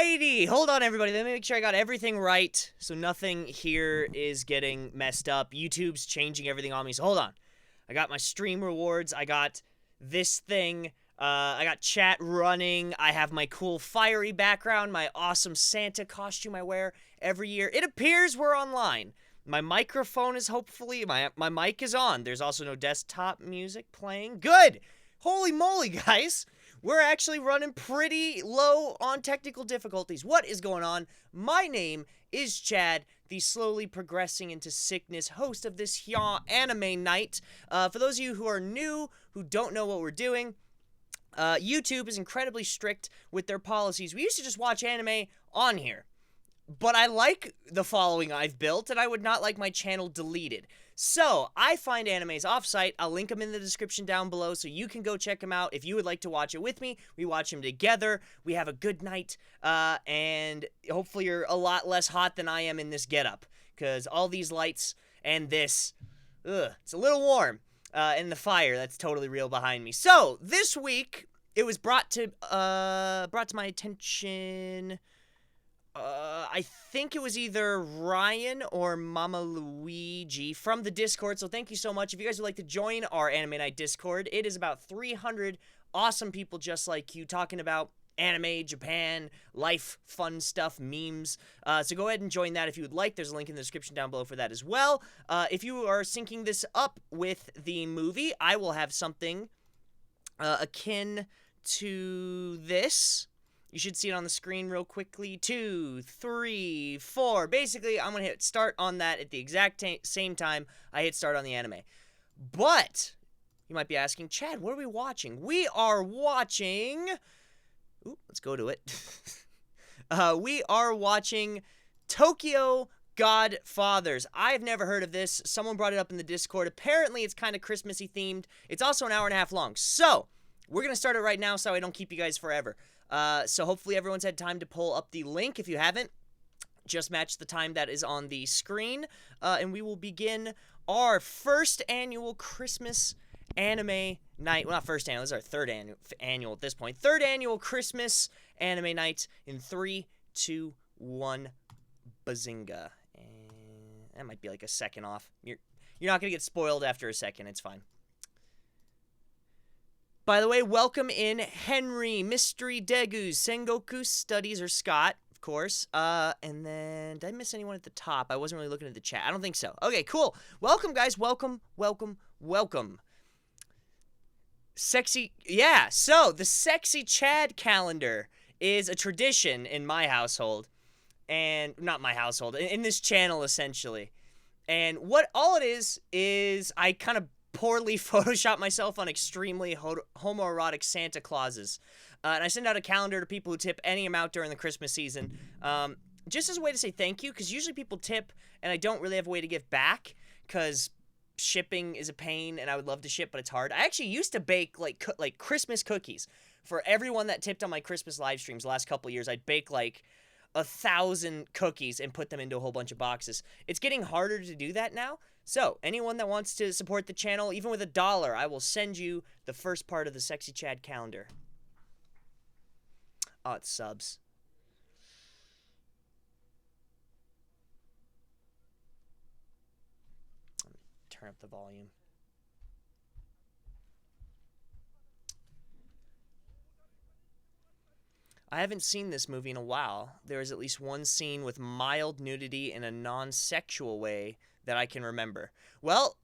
Alrighty, hold on everybody, let me make sure I got everything right, so nothing here is getting messed up. YouTube's changing everything on me, so hold on. I got my stream rewards, I got this thing, I got chat running, I have my cool fiery background, my awesome Santa costume I wear every year. It appears we're online. My microphone is hopefully, my mic is on. There's also no desktop music playing. Good! Holy moly, guys! We're actually running pretty low on technical difficulties. What is going on? My name is Chad, the slowly progressing into sickness host of this here anime night. For those of you who are new, who don't know what we're doing, YouTube is incredibly strict with their policies. We used to just watch anime on here. But I like the following I've built, and I would not like my channel deleted. So, I find animes off-site. I'll link them in the description down below so you can go check them out. If you would like to watch it with me, we watch them together. We have a good night, and hopefully you're a lot less hot than I am in this getup. Because all these lights and this, it's a little warm. And the fire, that's totally real behind me. So, this week, it was brought to my attention... I think it was either Ryan or Mama Luigi from the Discord, so thank you so much. If you guys would like to join our Anime Night Discord, it is about 300 awesome people just like you talking about anime, Japan, life, fun stuff, memes. So go ahead and join that if you would like. There's a link in the description down below for that as well. If you are syncing this up with the movie, I will have something akin to this. You should see it on the screen real quickly. 2, 3, 4. Basically, I'm going to hit start on that at the exact same time I hit start on the anime. But, you might be asking, Chad, what are we watching? We are watching... Ooh, let's go to it. We are watching Tokyo Godfathers. I've never heard of this. Someone brought it up in the Discord. Apparently, it's kind of Christmassy themed. It's also an hour and a half long. So, we're going to start it right now so I don't keep you guys forever. So hopefully everyone's had time to pull up the link. If you haven't, just match the time that is on the screen. And we will begin our first annual Christmas anime night. Well, not first annual. This is our third annual at this point. Third annual Christmas anime night in 3, 2, 1, bazinga. And that might be like a second off. You're not going to get spoiled after a second. It's fine. By the way, welcome in Henry, Mystery Degus, Sengoku Studies, or Scott, of course. And then, did I miss anyone at the top? I wasn't really looking at the chat. I don't think so. Okay, cool. Welcome, guys. Welcome, welcome, welcome. Sexy, yeah. So, the Sexy Chad calendar is a tradition in my household. And, not my household, in this channel, essentially. And what all it is I kind of poorly Photoshop myself on extremely homoerotic Santa Clauses. And I send out a calendar to people who tip any amount during the Christmas season, just as a way to say thank you, because usually people tip, and I don't really have a way to give back, because shipping is a pain, and I would love to ship, but it's hard. I actually used to bake, like Christmas cookies for everyone that tipped on my Christmas live streams the last couple of years. I'd bake, like, 1,000 cookies and put them into a whole bunch of boxes. It's getting harder to do that now. So, anyone that wants to support the channel, even with $1, I will send you the first part of the Sexy Chad calendar. Oh, it's subs. Let me turn up the volume. I haven't seen this movie in a while. There is at least one scene with mild nudity in a non-sexual way that I can remember. Well,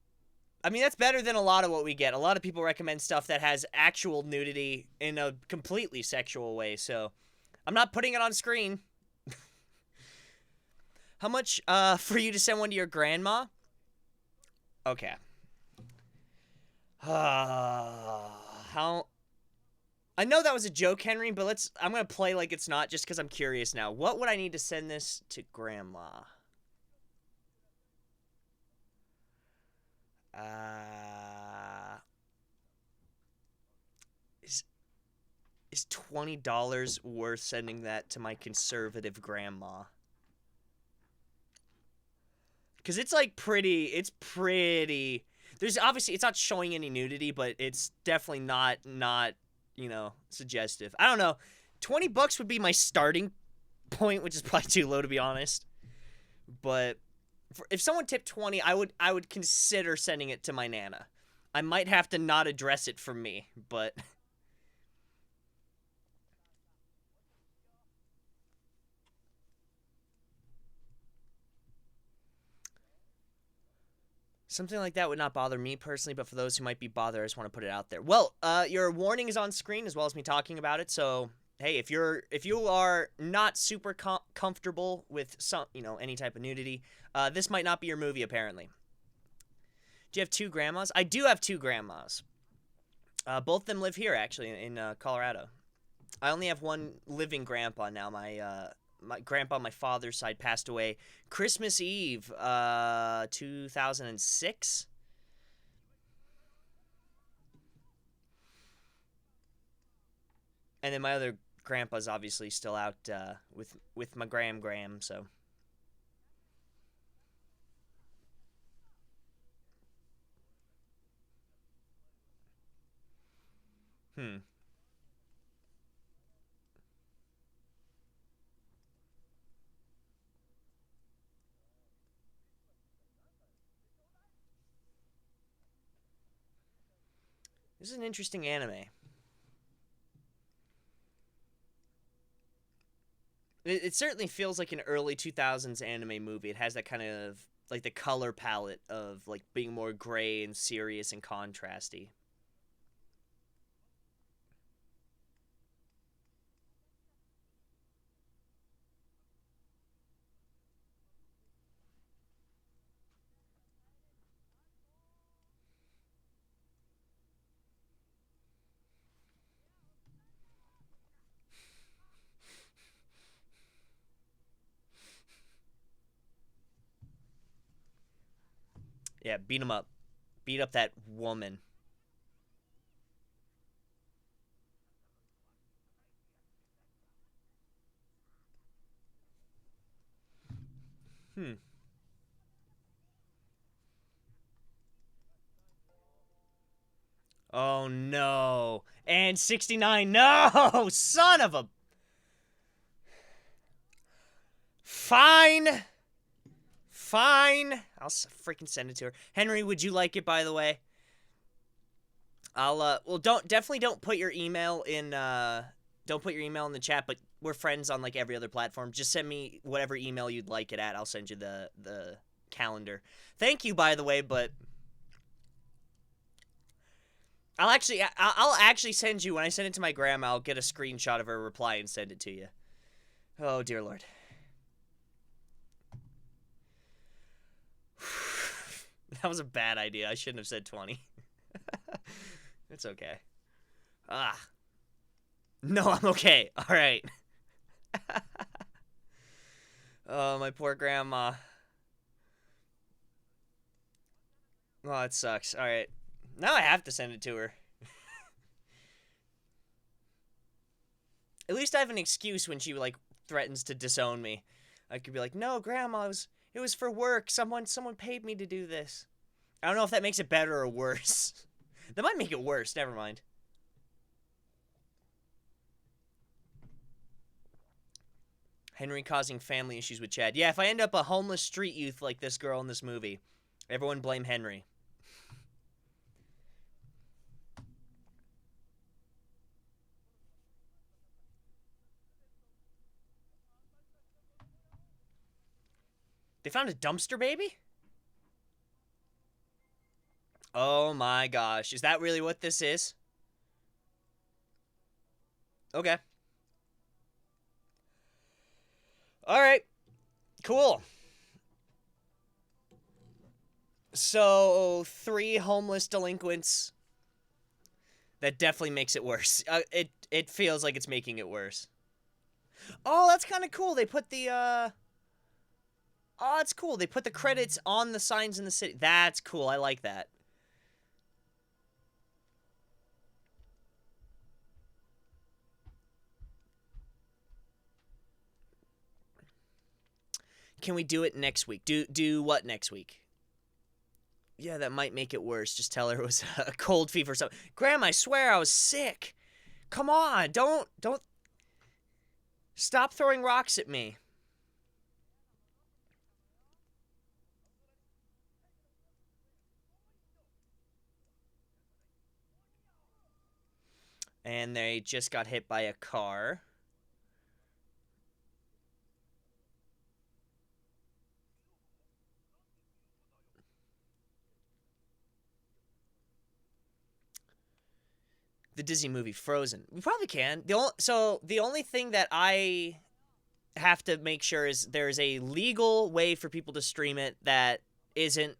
I mean, that's better than a lot of what we get. A lot of people recommend stuff that has actual nudity in a completely sexual way, so I'm not putting it on screen. How much for you to send one to your grandma? Okay. How... I know that was a joke, Henry, but I'm going to play like it's not just because I'm curious now. What would I need to send this to grandma? Is $20 worth sending that to my conservative grandma? Because it's like it's pretty, there's obviously, it's not showing any nudity, but it's definitely not, you know, suggestive. I don't know. $20 would be my starting point, which is probably too low to be honest. But if someone tipped 20, I would consider sending it to my nana. I might have to not address it from me, but something like that would not bother me personally, but for those who might be bothered, I just want to put it out there. Well, your warning is on screen as well as me talking about it. So, hey, if you are not super comfortable with any type of nudity, this might not be your movie apparently. Do you have two grandmas? I do have two grandmas. Both of them live here actually in Colorado. I only have one living grandpa now. My grandpa on my father's side passed away Christmas Eve, 2006. And then my other grandpa's obviously still out with my gram. So, hmm, this is an interesting anime. It certainly feels like an early 2000s anime movie. It has that kind of like the color palette of like being more gray and serious and contrasty. Yeah, beat him up. Beat up that woman. Hmm. Oh no. And 69. No, son of a. Fine. Fine. I'll freaking send it to her. Henry, would you like it by the way? I'll well don't put your email in don't put your email in the chat, but we're friends on like every other platform. Just send me whatever email you'd like it at. I'll send you the calendar. Thank you by the way, but I'll actually send you when I send it to my grandma. I'll get a screenshot of her reply and send it to you. Oh dear lord. That was a bad idea. I shouldn't have said 20. It's okay. Ah. No, I'm okay. All right. Oh, my poor grandma. Oh, it sucks. All right. Now I have to send it to her. At least I have an excuse when she like threatens to disown me. I could be like, "No, grandma, it was for work. Someone paid me to do this." I don't know if that makes it better or worse. That might make it worse. Never mind. Henry causing family issues with Chad. Yeah, if I end up a homeless street youth like this girl in this movie, everyone blame Henry. They found a dumpster baby? Oh my gosh. Is that really what this is? Okay. All right. Cool. So, three homeless delinquents. That definitely makes it worse. It feels like it's making it worse. Oh, that's kind of cool. They put the Oh, it's cool. They put the credits on the signs in the city. That's cool. I like that. Can we do it next week? Do what next week? Yeah, that might make it worse. Just tell her it was a cold fever or something. Grandma, I swear I was sick. Come on, don't. Stop throwing rocks at me. And they just got hit by a car. The Disney movie Frozen. We probably can. The only thing that I have to make sure is there's a legal way for people to stream it isn't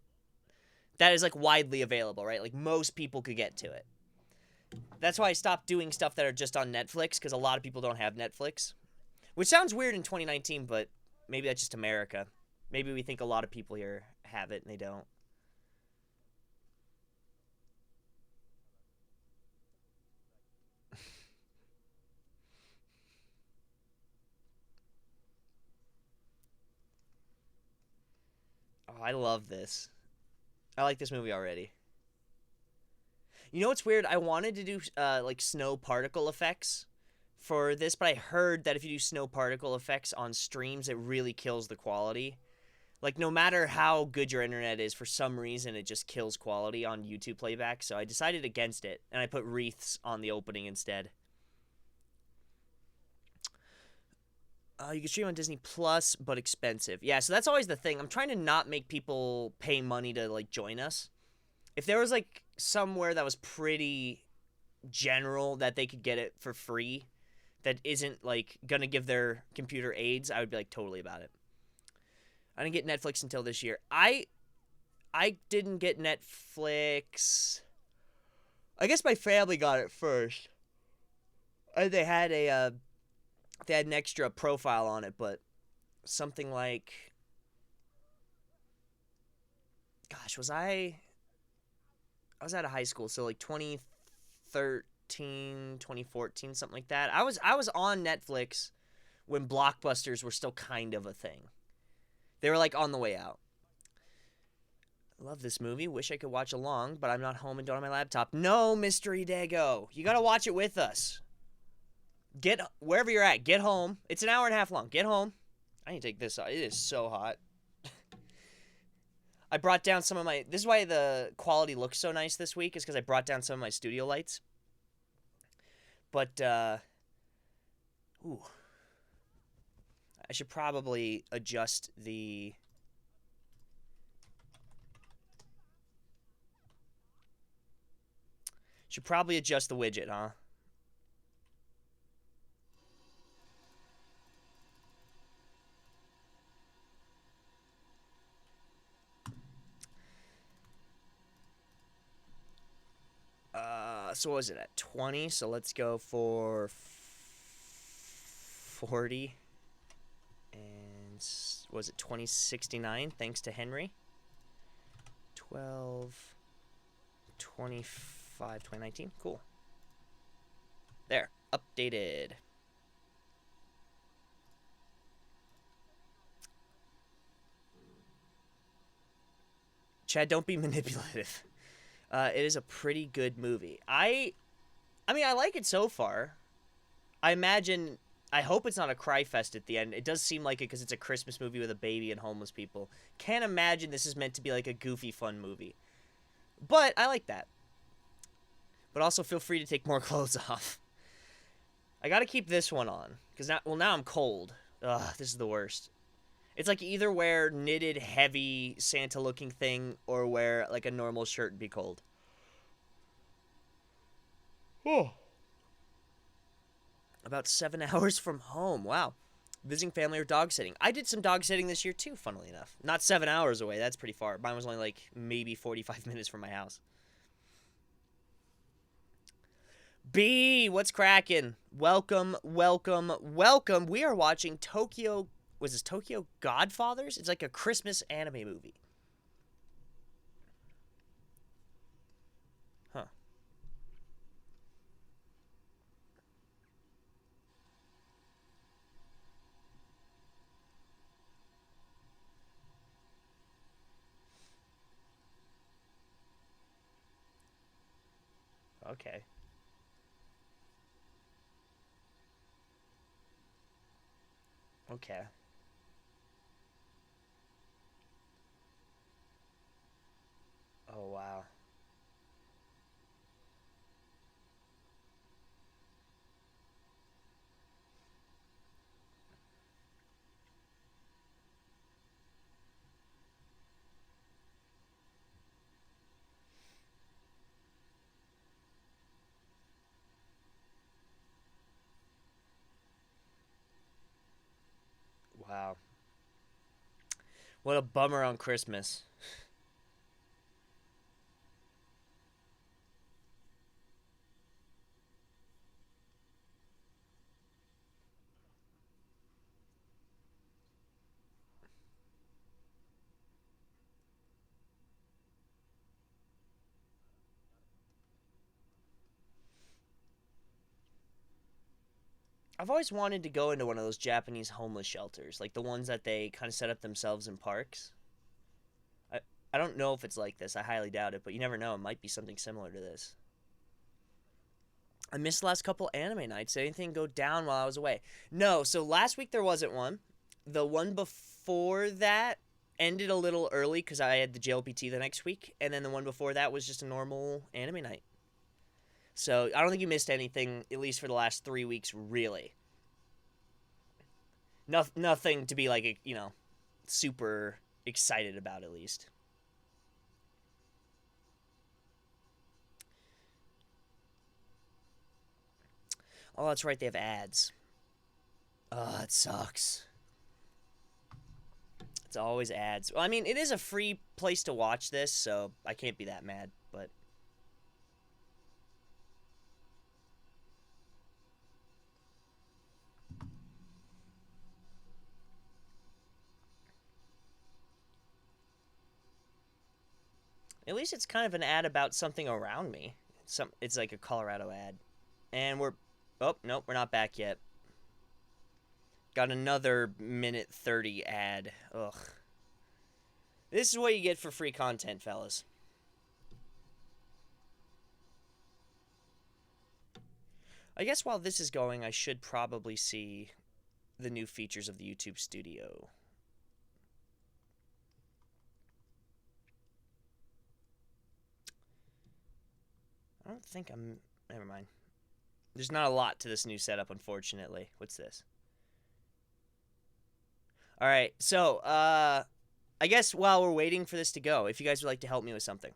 that is like widely available, right? Like most people could get to it. That's why I stopped doing stuff that are just on Netflix, because a lot of people don't have Netflix. Which sounds weird in 2019, but maybe that's just America. Maybe we think a lot of people here have it and they don't. Oh, I love this. I like this movie already. You know what's weird? I wanted to do like snow particle effects for this, but I heard that if you do snow particle effects on streams, it really kills the quality. Like, no matter how good your internet is, for some reason, it just kills quality on YouTube playback. So I decided against it, and I put wreaths on the opening instead. You can stream on Disney Plus, but expensive. Yeah, so that's always the thing. I'm trying to not make people pay money to, like, join us. If there was, like, somewhere that was pretty general that they could get it for free, that isn't, like, gonna give their computer aids, I would be, like, totally about it. I didn't get Netflix until this year. I didn't get Netflix. I guess my family got it first. They had an extra profile on it, but something like, gosh, I was out of high school, so like 2013, 2014, something like that. I was on Netflix when blockbusters were still kind of a thing. They were like on the way out. Love this movie. Wish I could watch along, but I'm not home and don't have my laptop. No, Mystery Dago. You gotta watch it with us. Get wherever you're at. Get home. It's an hour and a half long. Get home. I need to take this out. It is so hot. I brought down some of my. This is why the quality looks so nice this week, is because I brought down some of my studio lights. But, ooh. I should probably adjust the. Should probably adjust the widget, huh? So what was it at 20? So let's go for 40. And was it 2069? Thanks to Henry. 12, 25, 2019. Cool. There. Updated. Chad, don't be manipulative. It is a pretty good movie. I mean, I like it so far. I imagine, I hope it's not a cry fest at the end. It does seem like it because it's a Christmas movie with a baby and homeless people. Can't imagine this is meant to be like a goofy, fun movie. But I like that. But also feel free to take more clothes off. I gotta keep this one on. Because now I'm cold. Ugh, this is the worst. It's like either wear knitted, heavy, Santa-looking thing or wear like a normal shirt and be cold. Oh. About 7 hours from home. Wow. Visiting family or dog sitting. I did some dog sitting this year too, funnily enough. Not 7 hours away. That's pretty far. Mine was only like maybe 45 minutes from my house. B, what's cracking? Welcome, welcome, welcome. We are watching Tokyo. Was this Tokyo Godfathers? It's like a Christmas anime movie. Huh. Okay. Okay. Oh, wow. Wow. What a bummer on Christmas. I've always wanted to go into one of those Japanese homeless shelters, like the ones that they kind of set up themselves in parks. I, I don't know if it's like this. I highly doubt it, but you never know. It might be something similar to this. I missed the last couple anime nights. Did anything go down while I was away? No. So last week there wasn't one. The one before that ended a little early because I had the JLPT the next week, and then the one before that was just a normal anime night. So I don't think you missed anything, at least for the last 3 weeks, really. Nothing to be like, super excited about, at least. Oh, that's right, they have ads. Oh, it sucks. It's always ads. Well, I mean, it is a free place to watch this, so I can't be that mad, but at least it's kind of an ad about something around me. It's like a Colorado ad. And we're oh, nope, we're not back yet. Got another minute 30 ad. Ugh. This is what you get for free content, fellas. I guess while this is going, I should probably see the new features of the YouTube Studio. I don't think I'm... Never mind. There's not a lot to this new setup, unfortunately. What's this? Alright, so, I guess while we're waiting for this to go, if you guys would like to help me with something.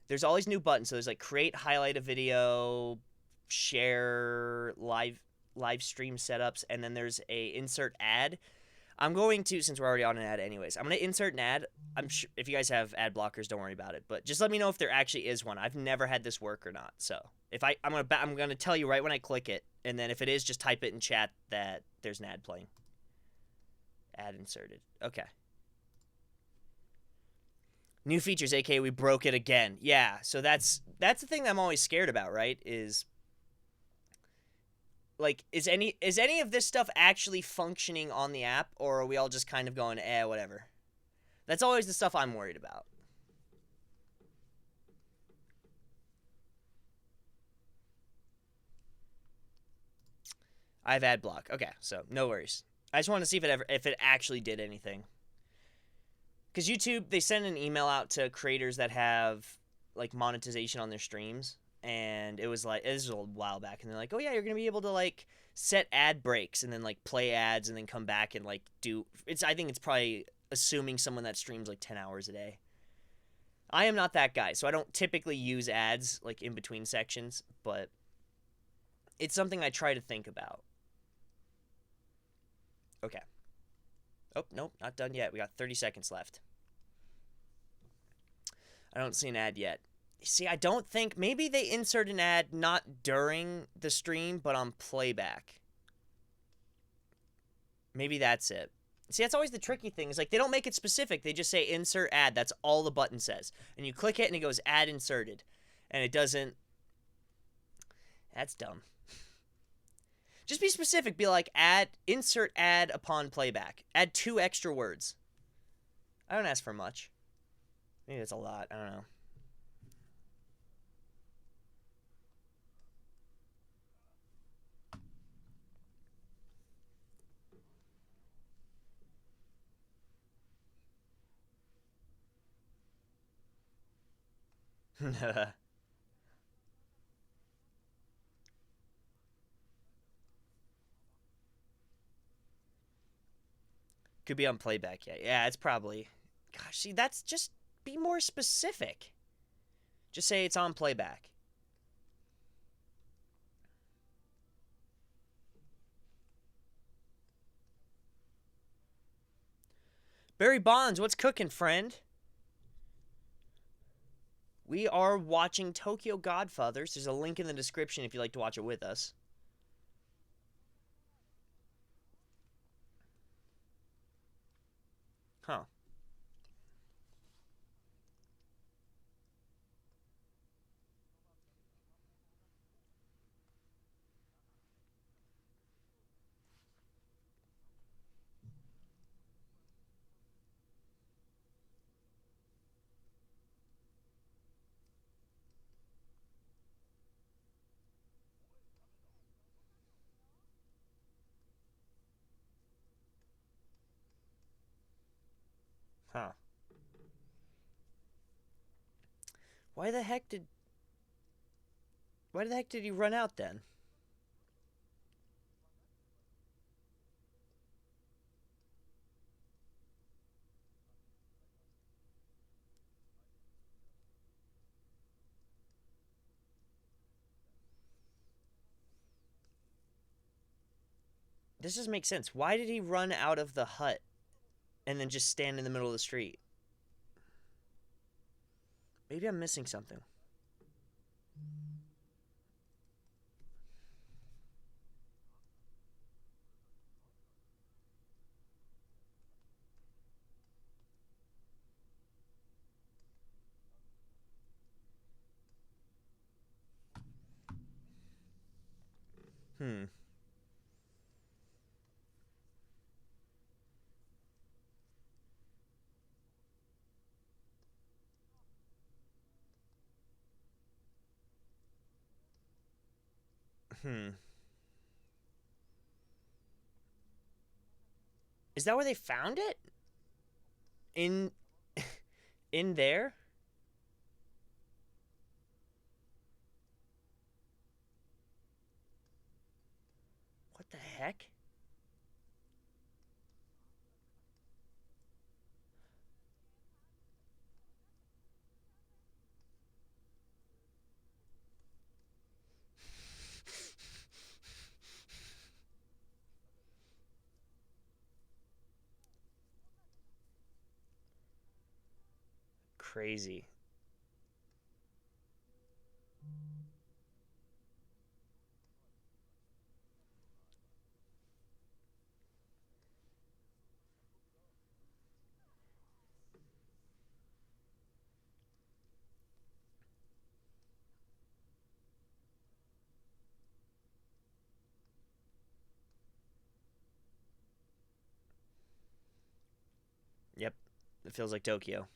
There's all these new buttons. So there's like create, highlight a video, share, live stream setups, and then there's a insert ad. I'm going to, since we're already on an ad anyways, I'm going to insert an ad. I'm sure if you guys have ad blockers, don't worry about it. But just let me know if there actually is one. I've never had this work or not. So if I'm gonna tell you right when I click it, and then if it is, just type it in chat that there's an ad playing. Ad inserted. Okay. New features, aka we broke it again. Yeah, so that's the thing that I'm always scared about, right? Is like is any of this stuff actually functioning on the app, or are we all just kind of going, whatever? That's always the stuff I'm worried about. I have ad block. Okay, so no worries. I just want to see if it actually did anything. Because YouTube, they send an email out to creators that have like monetization on their streams, and it was like, this was a while back, and they're like, oh yeah, you're gonna be able to like set ad breaks and then like play ads and then come back and like do it's. I think it's probably assuming someone that streams like 10 hours a day. I am not that guy, so I don't typically use ads like in between sections, but it's something I try to think about. Okay. Oh, nope, not done yet. We got 30 seconds left. I don't see an ad yet. See, I don't think... Maybe they insert an ad not during the stream, but on playback. Maybe that's it. See, that's always the tricky thing. Is like, they don't make it specific. They just say insert ad. That's all the button says. And you click it, and it goes ad inserted. And it doesn't... That's dumb. Just be specific. Be like, insert ad upon playback. Add 2 extra words. I don't ask for much. Maybe that's a lot. I don't know. Could be on playback. Yeah, yeah. It's probably. Gosh, see, that's just be more specific. Just say it's on playback. Barry Bonds, what's cooking, friend? We are watching Tokyo Godfathers. There's a link in the description if you'd like to watch it with us. Huh. Huh. Why the heck did he run out then? This doesn't make sense. Why did he run out of the hut and then just stand in the middle of the street? Maybe I'm missing something. Hmm. Hmm. Is that where they found it? In in there? What the heck? Crazy. Yep. It feels like Tokyo.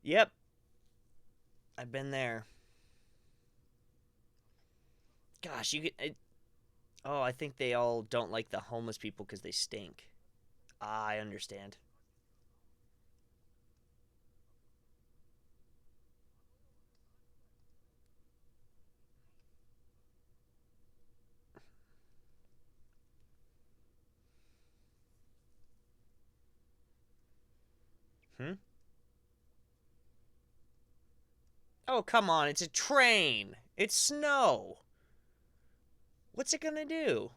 Yep. I've been there. Gosh, you get. Oh, I think they all don't like the homeless people because they stink. Ah, I understand. Hmm? Oh, come on. It's a train. It's snow. What's it gonna do?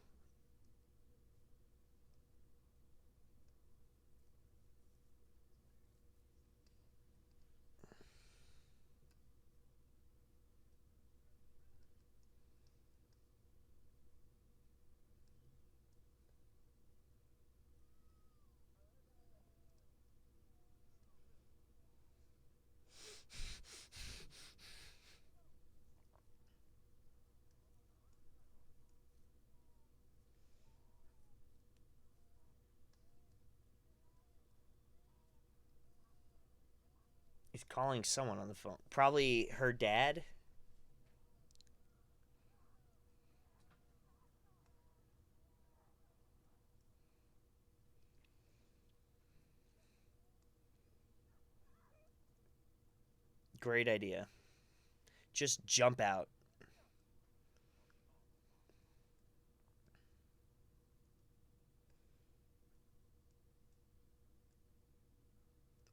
He's calling someone on the phone. Probably her dad. Great idea. Just jump out.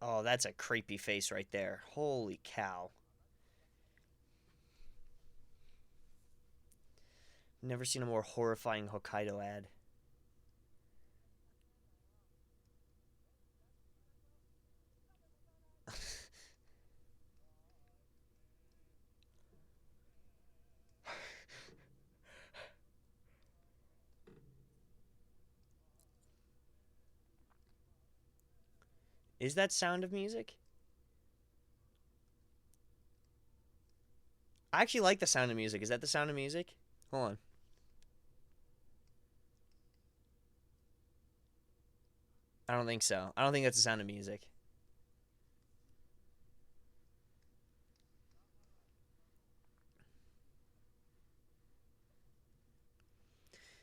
Oh, that's a creepy face right there. Holy cow. Never seen a more horrifying Hokkaido ad. Is that Sound of Music? I actually like the Sound of Music. Is that the Sound of Music? Hold on. I don't think so. I don't think that's the Sound of Music.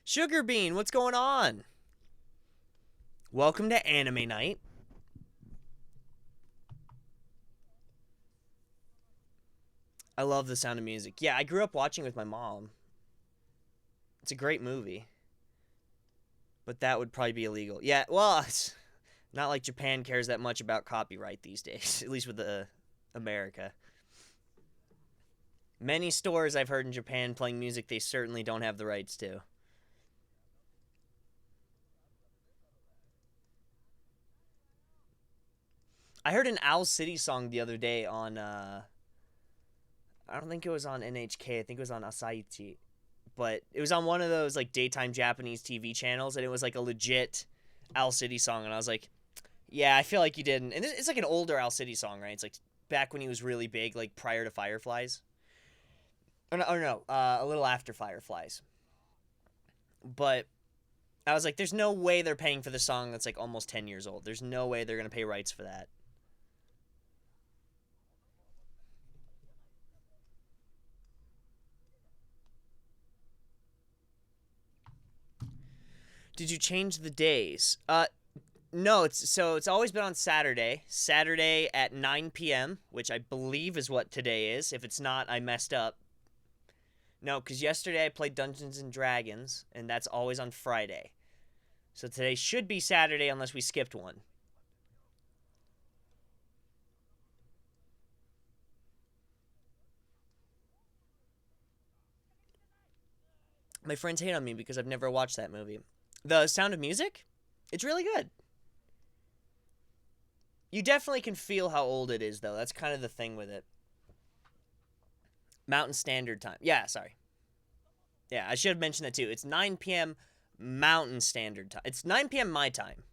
Sugar Bean, what's going on? Welcome to Anime Night. I love the Sound of Music. Yeah, I grew up watching with my mom. It's a great movie. But that would probably be illegal. Yeah, well, it's not like Japan cares that much about copyright these days, at least with America. Many stores I've heard in Japan playing music they certainly don't have the rights to. I heard an Owl City song the other day on I don't think it was on NHK. I think it was on Asaichi. But it was on one of those like daytime Japanese TV channels, and it was like a legit Owl City song, and I was like, yeah, I feel like you didn't. And it's like an older Owl City song, right? It's like back when he was really big, like prior to Fireflies. Or no, a little after Fireflies. But I was like, there's no way they're paying for the song that's like almost 10 years old. There's no way they're going to pay rights for that. Did you change the days? No, it's always been on Saturday. Saturday at 9 p.m., which I believe is what today is. If it's not, I messed up. No, because yesterday I played Dungeons and Dragons, and that's always on Friday. So today should be Saturday unless we skipped one. My friends hate on me because I've never watched that movie. The Sound of Music? It's really good. You definitely can feel how old it is, though. That's kind of the thing with it. Mountain Standard Time. Yeah, sorry. Yeah, I should have mentioned that too. It's 9 p.m. Mountain Standard Time. It's 9 p.m. my time.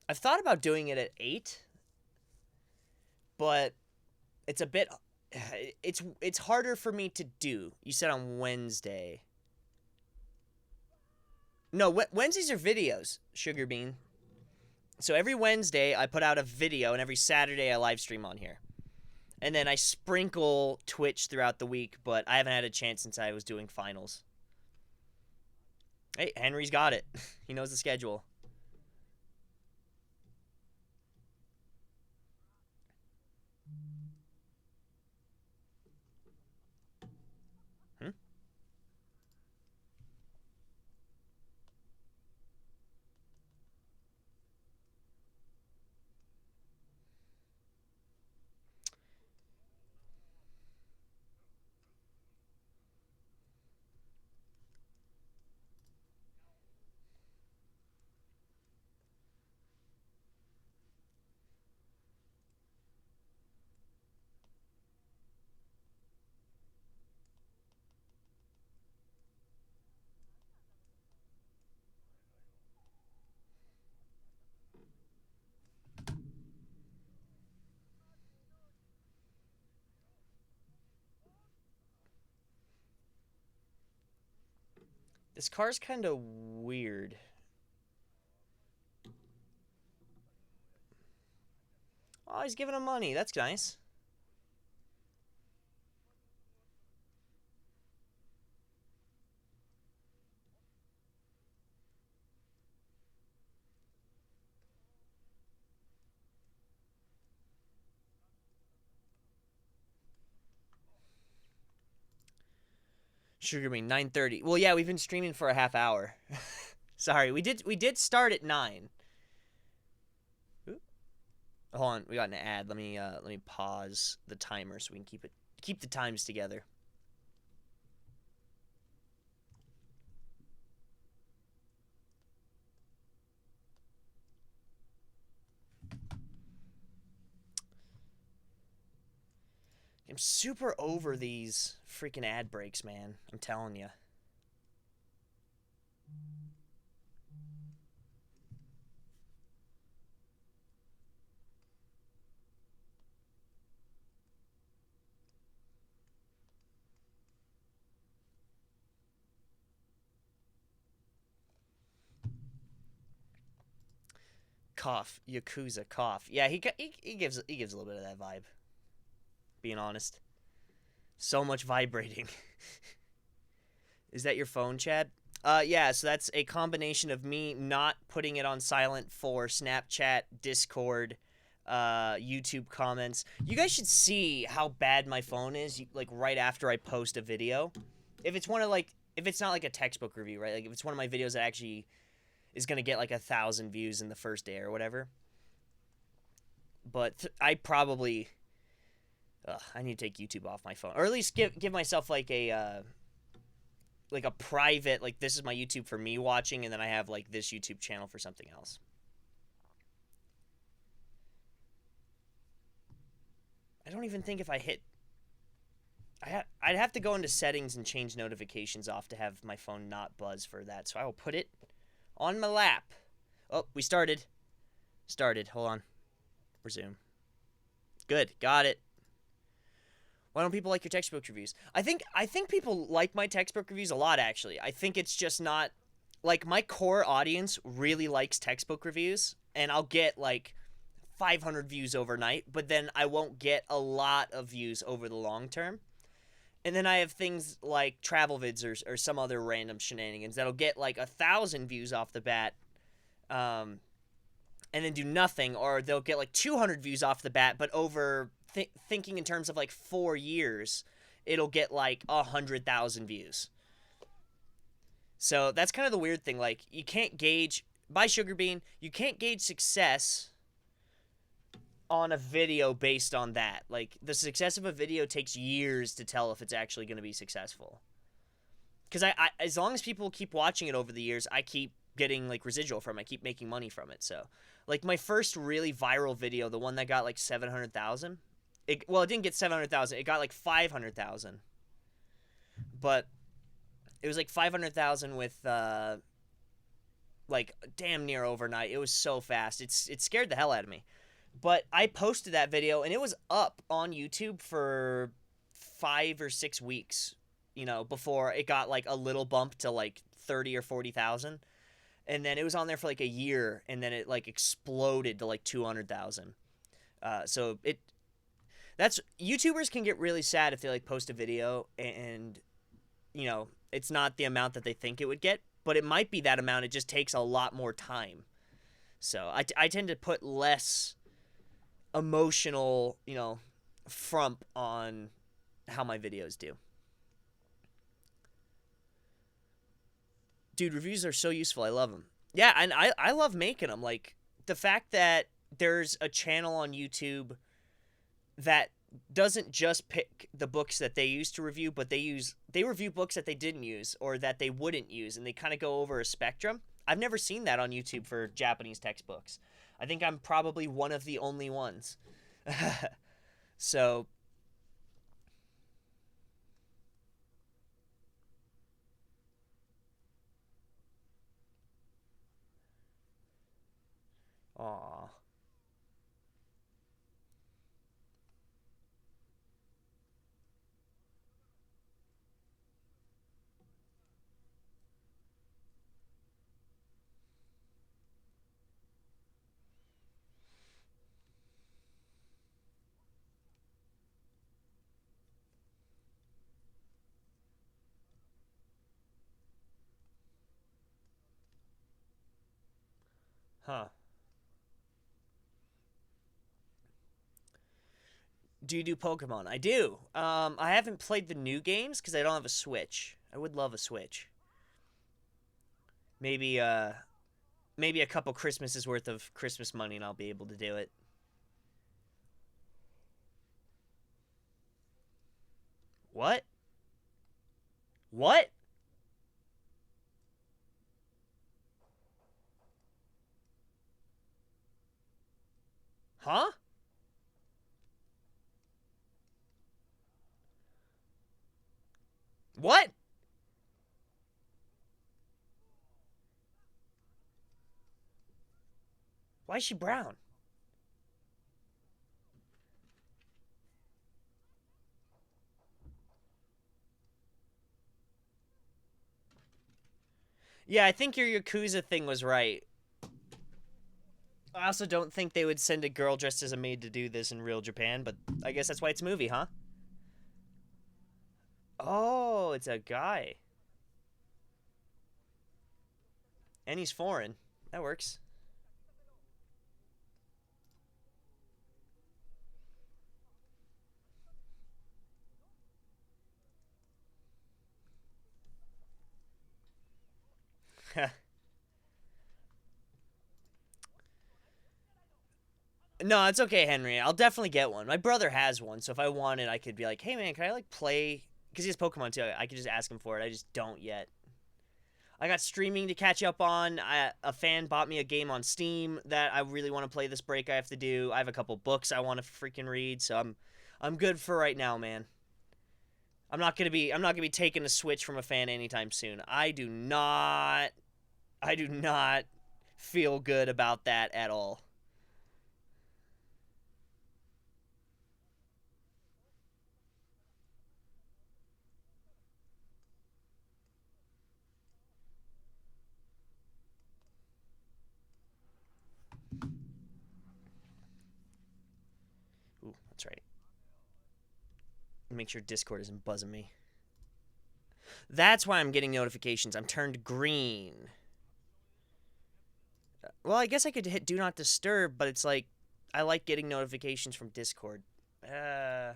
I've thought about doing it at 8, but it's a bit it's harder for me to do. You said on Wednesday. No, Wednesdays are videos, Sugar Bean. So every Wednesday I put out a video and every Saturday I live stream on here. And then I sprinkle Twitch throughout the week, but I haven't had a chance since I was doing finals. Hey, Henry's got it. He knows the schedule. Hmm? This car's kind of weird. Oh, he's giving him money. That's nice. Sugar Bean, 9:30. Well, yeah, we've been streaming for a half hour. Sorry, we did start at 9. Ooh. Hold on, we got an ad. Let me pause the timer so we can keep the times together. I'm super over these freaking ad breaks, man. I'm telling you. Cough, Yakuza, cough. Yeah, he gives a little bit of that vibe. Being honest, so much vibrating. Is that your phone, Chad? Yeah. So that's a combination of me not putting it on silent for Snapchat, Discord, YouTube comments. You guys should see how bad my phone is. Like right after I post a video, if it's if it's not like a textbook review, right? Like if it's one of my videos that actually is gonna get like 1,000 views in the first day or whatever. But I probably, I need to take YouTube off my phone, or at least give myself like a private, like this is my YouTube for me watching, and then I have like this YouTube channel for something else. I don't even think if I hit, I'd have to go into settings and change notifications off to have my phone not buzz for that. So I will put it on my lap. Oh, we started. Hold on. Resume. Good. Got it. Why don't people like your textbook reviews? I think people like my textbook reviews a lot, actually. I think it's just not like my core audience really likes textbook reviews, and I'll get like 500 views overnight, but then I won't get a lot of views over the long term. And then I have things like travel vids or some other random shenanigans that'll get like 1,000 views off the bat, and then do nothing, or they'll get like 200 views off the bat, but over thinking in terms of like 4 years, it'll get like 100,000 views. So that's kind of the weird thing. Like you can't gauge by Sugar Bean, you can't gauge success on a video based on that. Like the success of a video takes years to tell if it's actually going to be successful. Because I as long as people keep watching it over the years, I keep getting like residual from it. I keep making money from it. So like my first really viral video, the one that got like 700,000. It didn't get 700,000. It got like 500,000. But it was like 500,000 with like damn near overnight. It was so fast. It scared the hell out of me. But I posted that video and it was up on YouTube for 5 or 6 weeks, before it got like a little bump to like 30 or 40,000. And then it was on there for like a year, and then it like exploded to like 200,000. So that's YouTubers can get really sad if they like post a video and it's not the amount that they think it would get, but it might be that amount. It just takes a lot more time. So I tend to put less emotional, frump on how my videos do. Dude, reviews are so useful. I love them. Yeah, and I love making them. Like the fact that there's a channel on YouTube that doesn't just pick the books that they use to review, but they review books that they didn't use or that they wouldn't use, and they kind of go over a spectrum. I've never seen that on YouTube for Japanese textbooks. I think I'm probably one of the only ones. So, aw. Huh. Do you do Pokemon? I do. I haven't played the new games because I don't have a Switch. I would love a Switch. Maybe maybe a couple Christmases worth of Christmas money and I'll be able to do it. What? What? Huh? What? Why is she brown? Yeah, I think your Yakuza thing was right. I also don't think they would send a girl dressed as a maid to do this in real Japan, but I guess that's why it's a movie, huh? Oh, it's a guy. And he's foreign. That works. No, it's okay, Henry. I'll definitely get one. My brother has one, so if I wanted, I could be like, hey, man, can I, like, play? Because he has Pokemon, too. I could just ask him for it. I just don't yet. I got streaming to catch up on. A fan bought me a game on Steam that I really want to play this break I have to do. I have a couple books I want to freaking read, so I'm good for right now, man. I'm not gonna be taking a Switch from a fan anytime soon. I do not feel good about that at all. Ooh, that's right. Make sure Discord isn't buzzing me. That's why I'm getting notifications. I'm turned green. Well, I guess I could hit Do Not Disturb, but it's like, I like getting notifications from Discord. They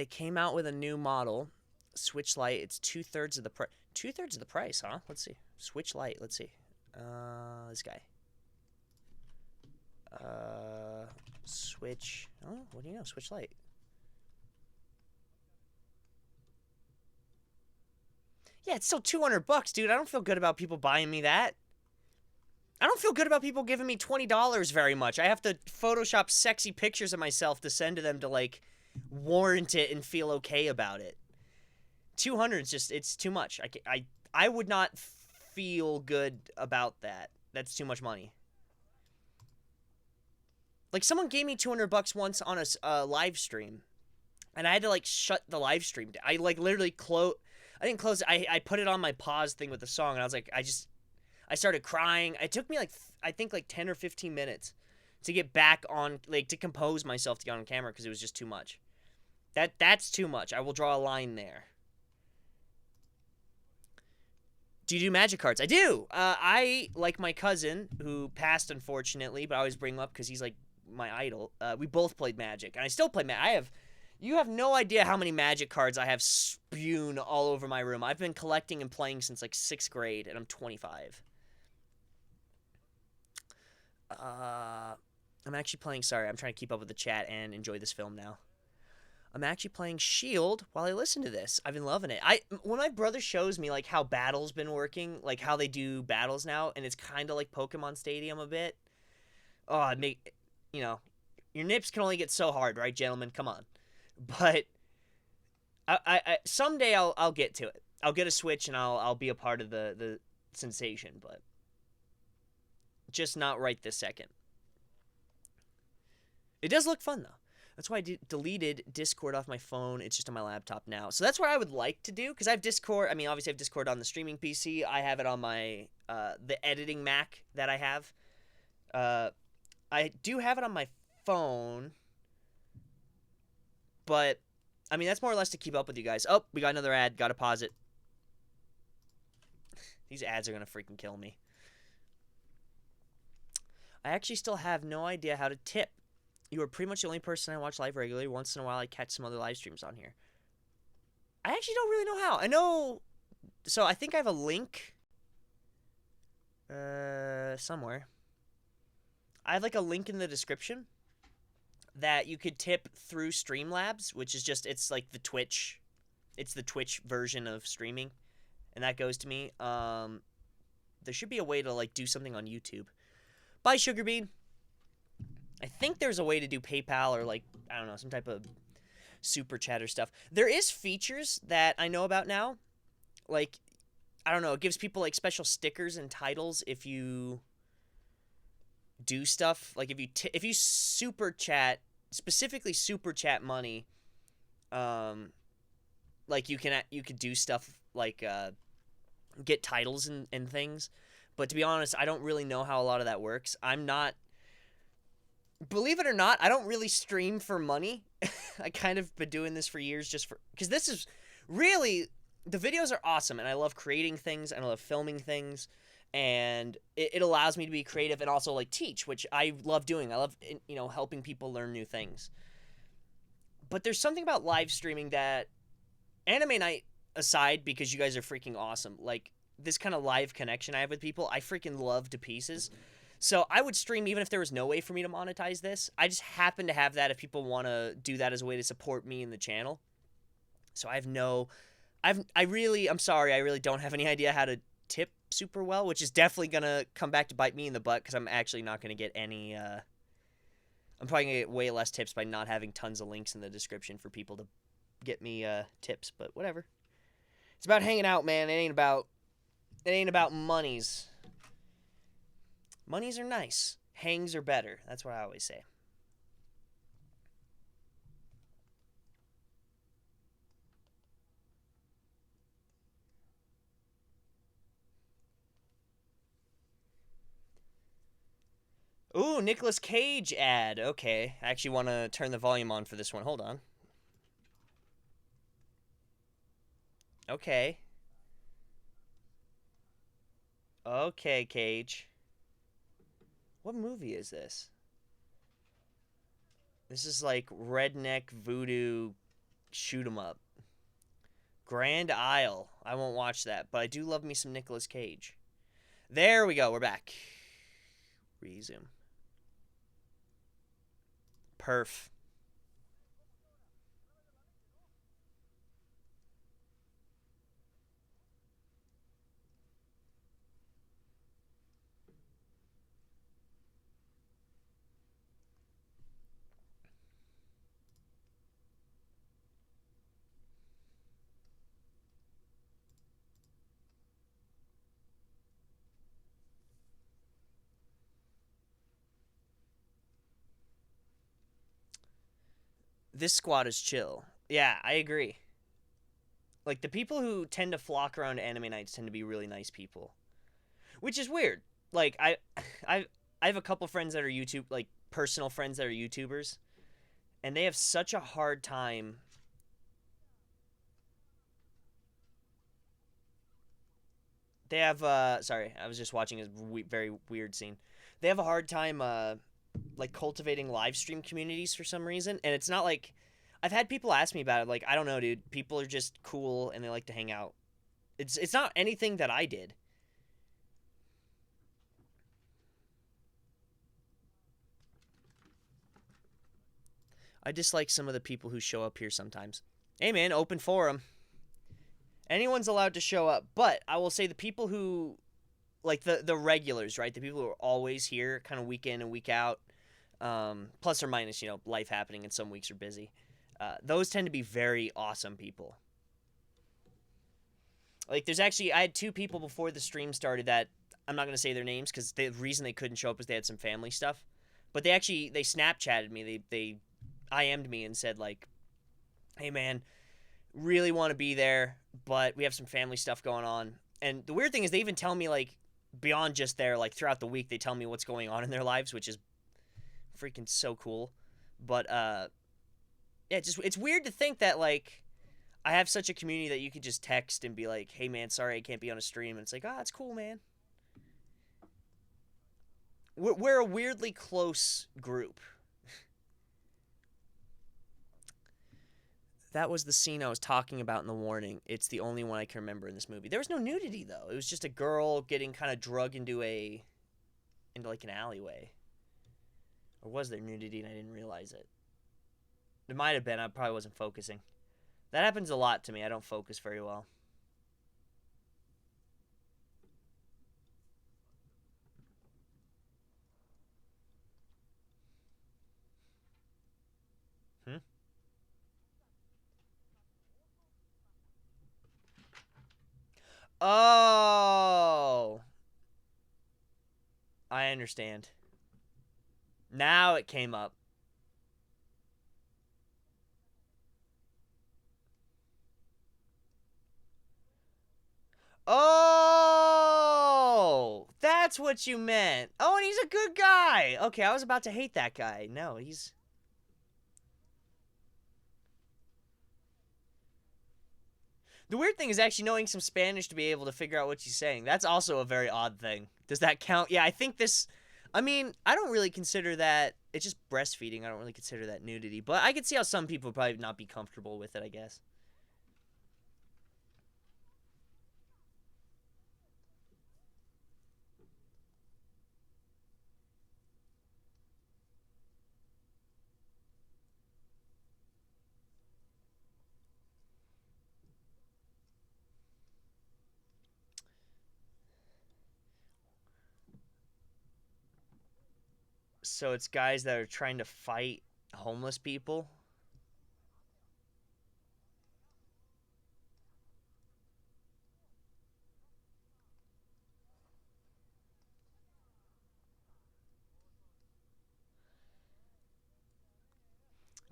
came out with a new model, Switch Lite. It's two-thirds of the price. Two-thirds of the price, huh? Let's see. Switch Lite. Let's see. This guy. Switch. Oh, what do you know? Switch Lite. Yeah, it's still $200, dude. I don't feel good about people buying me that. I don't feel good about people giving me $20 very much. I have to Photoshop sexy pictures of myself to send to them to, like, warrant it and feel okay about it. 200 is just, it's too much. I would not feel good about that. That's too much money. Like, someone gave me $200 once on a live stream, and I had to, like, shut the live stream down. I, like, literally I didn't close it. I put it on my pause thing with the song, and I was like, I started crying. It took me, like, I think, like, 10 or 15 minutes to get back on, like, to compose myself to get on camera because it was just too much. That's too much. I will draw a line there. Do you do magic cards? I do. I, like my cousin, who passed, unfortunately, but I always bring him up because he's, like, my idol. We both played Magic, and I still play Magic. You have no idea how many Magic cards I have spewed all over my room. I've been collecting and playing since, like, 6th grade, and I'm 25. I'm actually playing, sorry, I'm trying to keep up with the chat and enjoy this film now. I'm actually playing Shield while I listen to this. I've been loving it. When my brother shows me, like, how battle's been working, like, how they do battles now, and it's kind of like Pokemon Stadium a bit. Oh, you know, your nips can only get so hard, right, gentlemen? Come on. But someday I'll get to it. I'll get a Switch and I'll be a part of the sensation, but just not right this second. It does look fun, though. That's why I deleted Discord off my phone. It's just on my laptop now. So that's what I would like to do, because I have Discord. I mean, obviously I have Discord on the streaming PC. I have it on my, the editing Mac that I have. I do have it on my phone, but, I mean, that's more or less to keep up with you guys. Oh, we got another ad. Gotta pause it. These ads are gonna freaking kill me. I actually still have no idea how to tip. You are pretty much the only person I watch live regularly. Once in a while, I catch some other live streams on here. I actually don't really know how. I know. So I think I have a link. Somewhere. I have like a link in the description that you could tip through Streamlabs, which is just it's like the Twitch. It's the Twitch version of streaming, and that goes to me. There should be a way to like do something on YouTube. Bye, Sugarbean. I think there's a way to do PayPal or like I don't know some type of super chat or stuff. There is features that I know about now, like I don't know. It gives people like special stickers and titles if you do stuff like if you super chat specifically super chat money, like you could do stuff like get titles and things. But to be honest, I don't really know how a lot of that works. I'm not, believe it or not, I don't really stream for money. I kind of been doing this for years just for because this is really the videos are awesome and I love creating things and I love filming things and it allows me to be creative and also like teach, which I love doing. I love helping people learn new things. But there's something about live streaming that anime night aside, because you guys are freaking awesome, like this kind of live connection I have with people, I freaking love to pieces. So I would stream even if there was no way for me to monetize this. I just happen to have that if people want to do that as a way to support me in the channel. So I'm sorry, I really don't have any idea how to tip super well, which is definitely going to come back to bite me in the butt because I'm actually not going to get any, I'm probably going to get way less tips by not having tons of links in the description for people to get me tips, but whatever. It's about hanging out, man. It ain't about monies. Monies are nice. Hangs are better. That's what I always say. Ooh, Nicolas Cage ad. Okay. I actually want to turn the volume on for this one. Hold on. Okay. Okay, Cage. What movie is this? This is like redneck voodoo shoot 'em up. Grand Isle. I won't watch that, but I do love me some Nicolas Cage. There we go. We're back. Resume. Perf. This squad is chill. Yeah, I agree. Like the people who tend to flock around anime nights tend to be really nice people, which is weird. Like I, I have a couple friends that are YouTube, like personal friends that are YouTubers, and they have such a hard time. They have sorry, I was just watching a very weird scene. They have a hard time like cultivating live stream communities for some reason, and it's not like I've had people ask me about it. Like I don't know, dude. People are just cool and they like to hang out. It's not anything that I did. I dislike some of the people who show up here sometimes. Hey man, open forum. Anyone's allowed to show up, but I will say the people who like the regulars, right? The people who are always here, kind of week in and week out, plus or minus, life happening, and some weeks are busy. Those tend to be very awesome people. Like, I had two people before the stream started that I'm not gonna say their names because the reason they couldn't show up was they had some family stuff. But they Snapchatted me. They IM'd me and said like, "Hey man, really want to be there, but we have some family stuff going on." And the weird thing is they even tell me like beyond just there, like throughout the week they tell me what's going on in their lives, which is freaking so cool. But yeah, it's weird to think that like I have such a community that you could just text and be like, "Hey man, sorry I can't be on a stream," and it's like, "Ah, oh, it's cool, man." We're a weirdly close group. That was the scene I was talking about in the warning. It's the only one I can remember in this movie. There was no nudity though. It was just a girl getting kind of drugged into like an alleyway. Or was there nudity and I didn't realize it? There might have been. I probably wasn't focusing. That happens a lot to me. I don't focus very well. Hmm? Oh, I understand. Now it came up. Oh, that's what you meant. Oh, and he's a good guy. Okay, I was about to hate that guy. No, he's... The weird thing is actually knowing some Spanish to be able to figure out what she's saying. That's also a very odd thing. Does that count? Yeah, I think this... I mean, I don't really consider that... It's just breastfeeding. I don't really consider that nudity. But I could see how some people would probably not be comfortable with it, I guess. So it's guys that are trying to fight homeless people?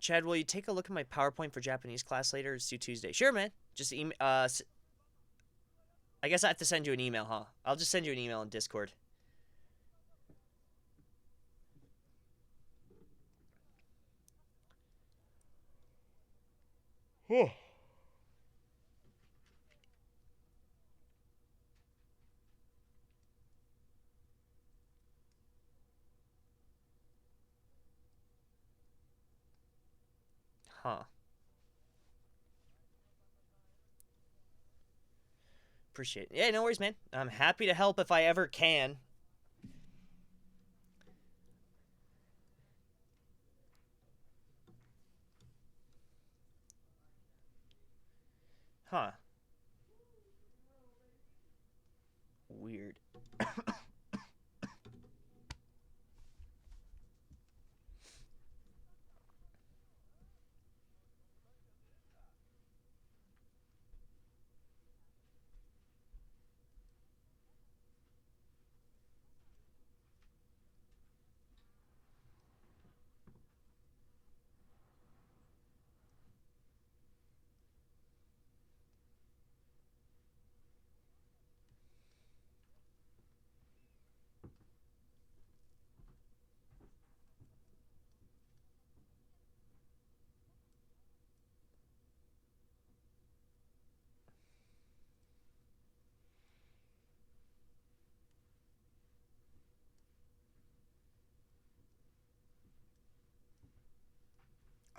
Chad, will you take a look at my PowerPoint for Japanese class later? It's due Tuesday. Sure, man. Just email. I guess I have to send you an email, huh? I'll just send you an email in Discord. Huh. Appreciate it. Yeah, no worries, man. I'm happy to help if I ever can. Huh. Weird.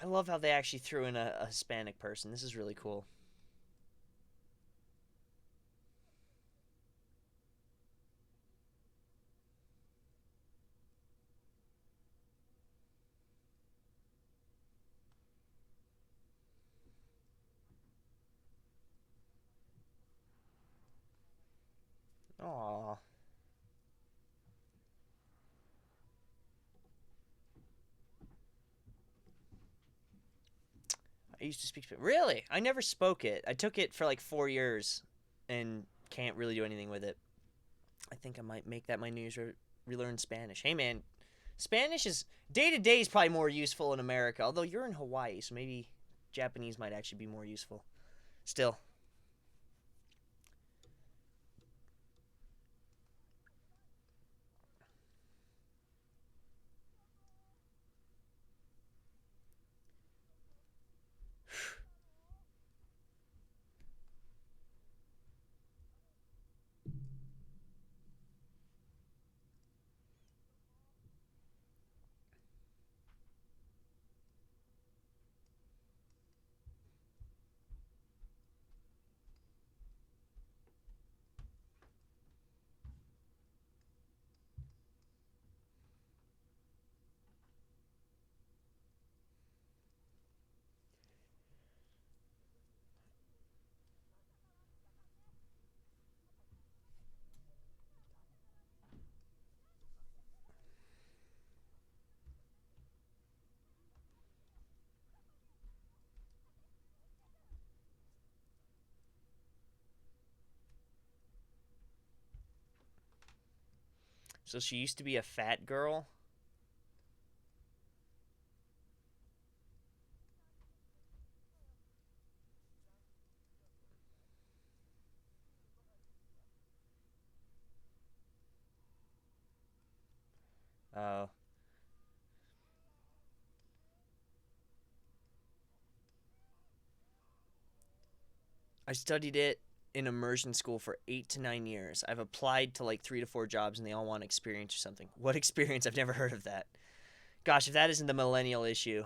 I love how they actually threw in a Hispanic person. This is really cool. Aw. I used to speak Spanish. Really? I never spoke it. I took it for like 4 years and can't really do anything with it. I think I might make that my New Year's relearn Spanish. Hey, man. Spanish is day to day is probably more useful in America. Although you're in Hawaii, so maybe Japanese might actually be more useful. Still, So she used to be a fat girl. Oh. I studied it in immersion school for 8 to 9 years. I've applied to like 3 to 4 jobs and they all want experience or something. What experience? I've never heard of that. Gosh, if that isn't the millennial issue.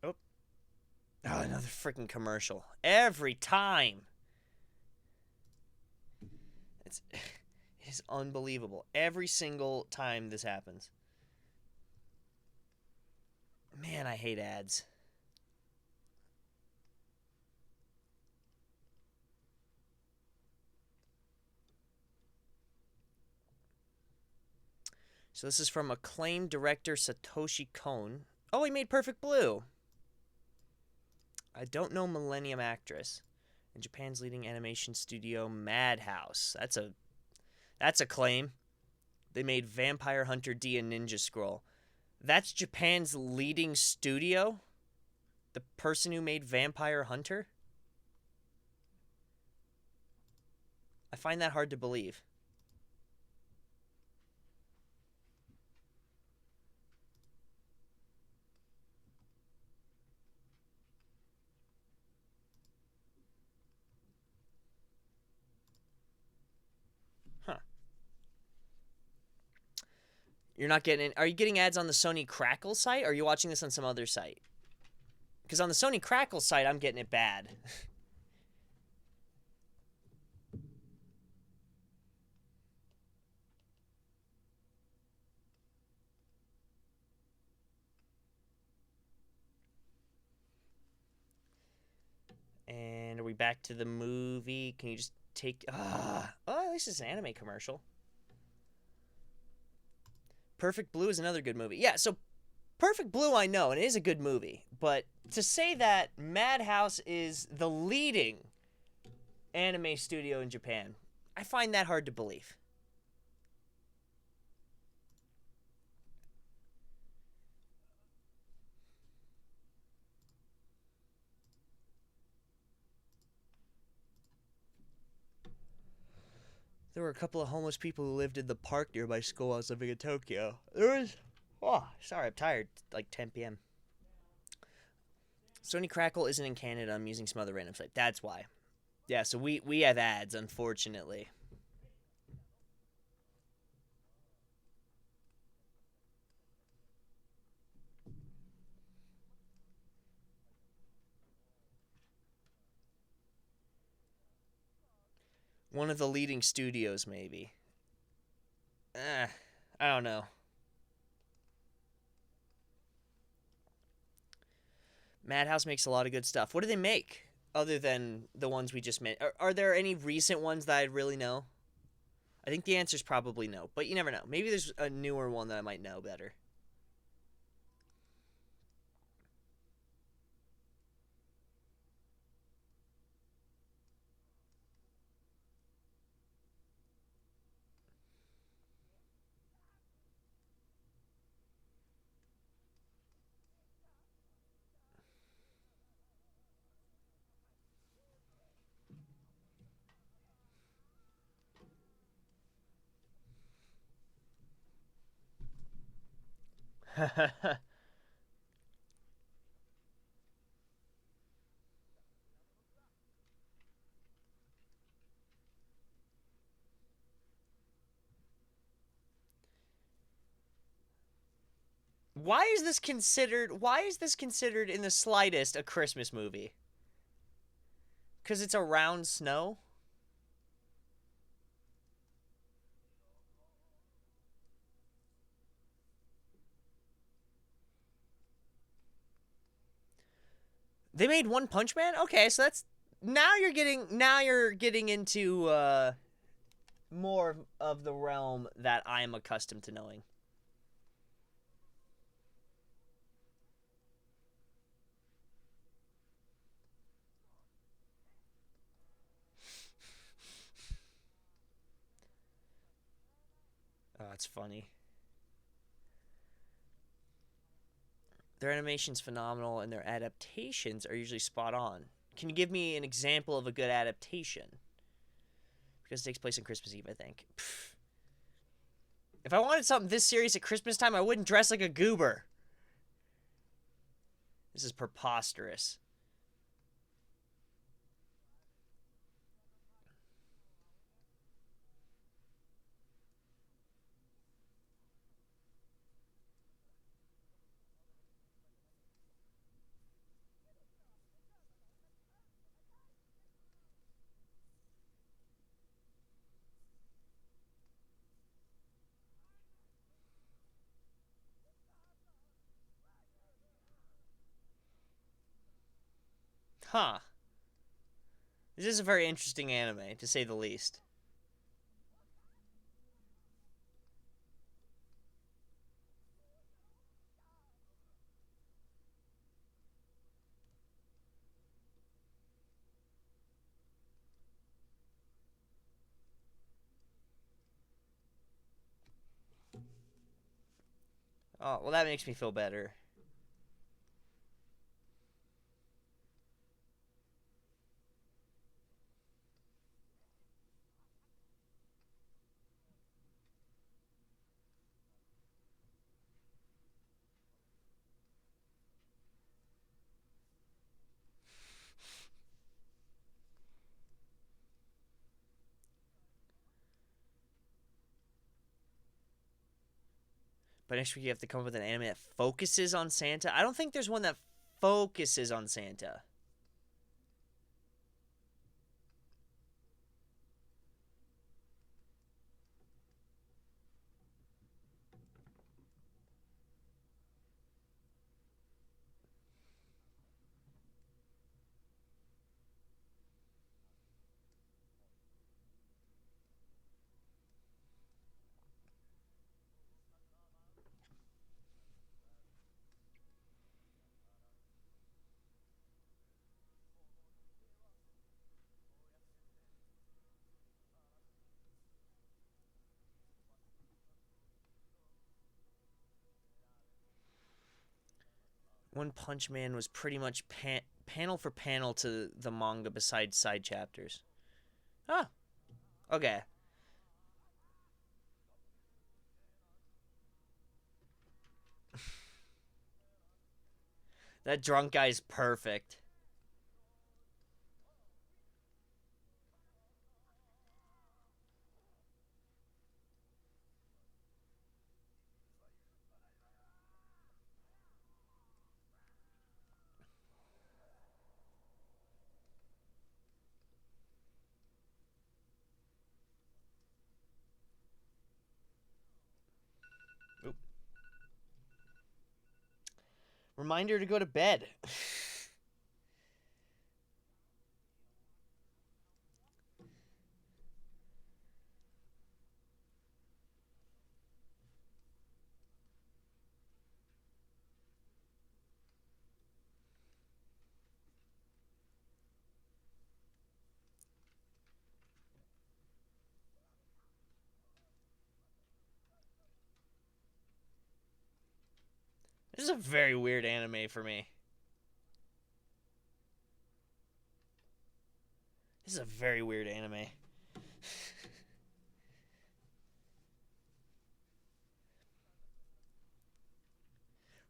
Oh, oh another freaking commercial. Every time. It's it is unbelievable. Every single time this happens. Man, I hate ads. So this is from acclaimed director Satoshi Kon. Oh, he made Perfect Blue. I don't know Millennium actress. And Japan's leading animation studio Madhouse. That's a claim. They made Vampire Hunter D and Ninja Scroll. That's Japan's leading studio? The person who made Vampire Hunter? I find that hard to believe. Huh. You're not getting it. Are you getting ads on the Sony Crackle site? Or are you watching this on some other site? Because on the Sony Crackle site, I'm getting it bad. And are we back to the movie? Can you just take... oh, at least it's an anime commercial. Perfect Blue is another good movie. Yeah, so Perfect Blue I know, and it is a good movie. But to say that Madhouse is the leading anime studio in Japan, I find that hard to believe. There were a couple of homeless people who lived in the park near my school while I was living in Tokyo. There was... Oh, sorry, I'm tired. It's like 10 p.m. Sony Crackle isn't in Canada. I'm using some other random site. That's why. Yeah, so we have ads, unfortunately. One of the leading studios, maybe. I don't know. Madhouse makes a lot of good stuff. What do they make other than the ones we just made? Are there any recent ones that I really know? I think the answer is probably no, but you never know. Maybe there's a newer one that I might know better. Why is this considered in the slightest a Christmas movie? Cuz it's around snow? They made One Punch Man? Okay, so that's now you're getting into more of the realm that I am accustomed to knowing. Oh, that's funny. Their animation's phenomenal and their adaptations are usually spot on. Can you give me an example of a good adaptation? Because it takes place on Christmas Eve, I think. Pfft. If I wanted something this serious at Christmas time, I wouldn't dress like a goober. This is preposterous. Huh. This is a very interesting anime, to say the least. Oh, well, that makes me feel better. But next week you have to come up with an anime that focuses on Santa. I don't think there's one that focuses on Santa. One Punch Man was pretty much panel for panel to the manga besides side chapters. Oh, okay. That drunk guy's perfect. Oop. Reminder to go to bed. This is a very weird anime for me. This is a very weird anime.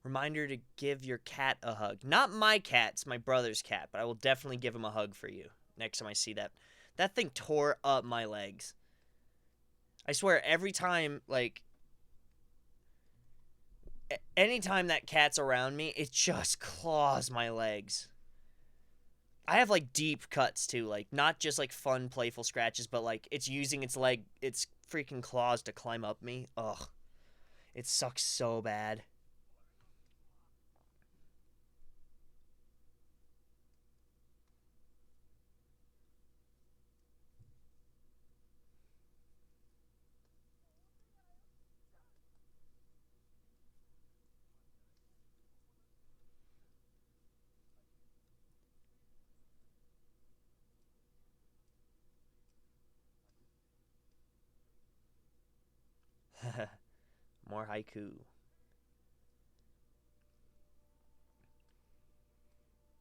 Reminder to give your cat a hug. Not my cat, it's my brother's cat, but I will definitely give him a hug for you next time I see that. That thing tore up my legs. I swear, every time, like, anytime that cat's around me, it just claws my legs. I have, like, deep cuts, too. Like, not just, like, fun, playful scratches, but, like, it's using its freaking claws to climb up me. Ugh. It sucks so bad. More haiku.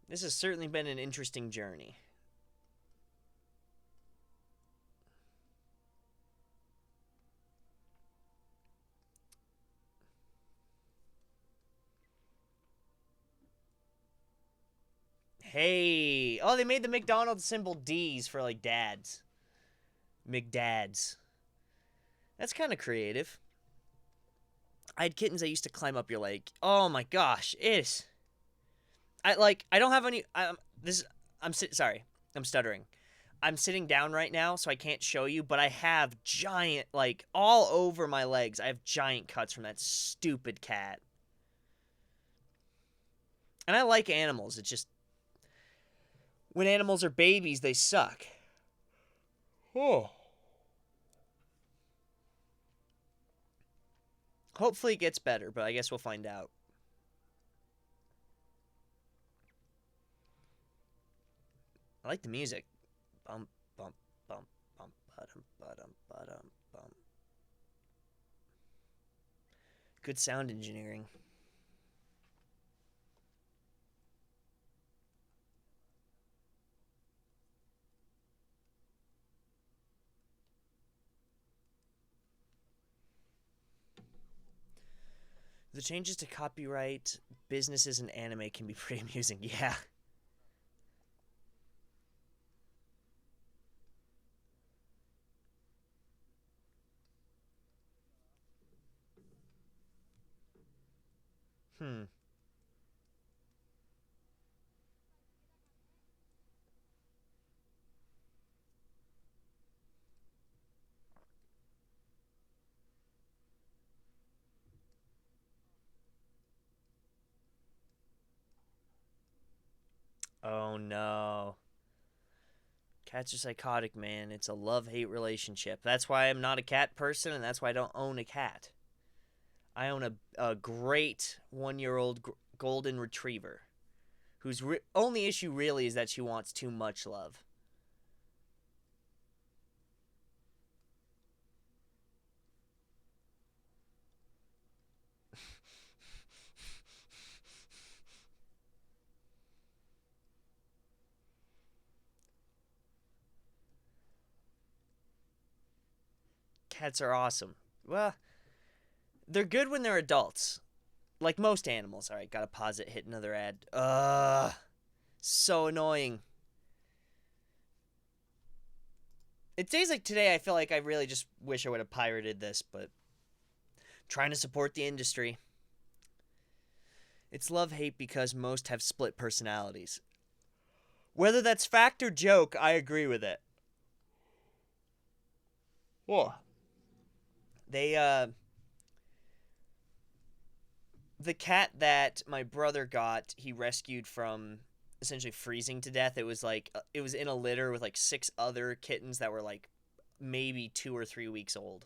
This has certainly been an interesting journey. Hey! Oh, they made the McDonald's symbol D's for, like, dads. McDads. That's kind of creative. I had kittens that used to climb up your leg. Oh my gosh, it's... I don't have any... sorry, I'm stuttering. I'm sitting down right now, so I can't show you, but I have giant, like, all over my legs, I have giant cuts from that stupid cat. And I like animals, it's just... when animals are babies, they suck. Oh. Hopefully it gets better, but I guess we'll find out. I like the music. Bum, bum, bum, bum, ba-dum, ba-dum, ba-dum, bum. Good sound engineering. The changes to copyright businesses and anime can be pretty amusing. Yeah. Hmm. Oh no. Cats are psychotic, man. It's a love-hate relationship. That's why I'm not a cat person, and that's why I don't own a cat. I own a great 1-year-old golden retriever, whose only issue really is that she wants too much love. Cats are awesome. Well, they're good when they're adults. Like most animals. Alright, gotta pause it, hit another ad. So annoying. It's days like today I feel like I really just wish I would have pirated this, but trying to support the industry. It's love-hate because most have split personalities. Whether that's fact or joke, I agree with it. Whoa. They, the cat that my brother got, he rescued from essentially freezing to death. It was like, it was in a litter with like 6 other kittens that were like maybe 2 or 3 weeks old.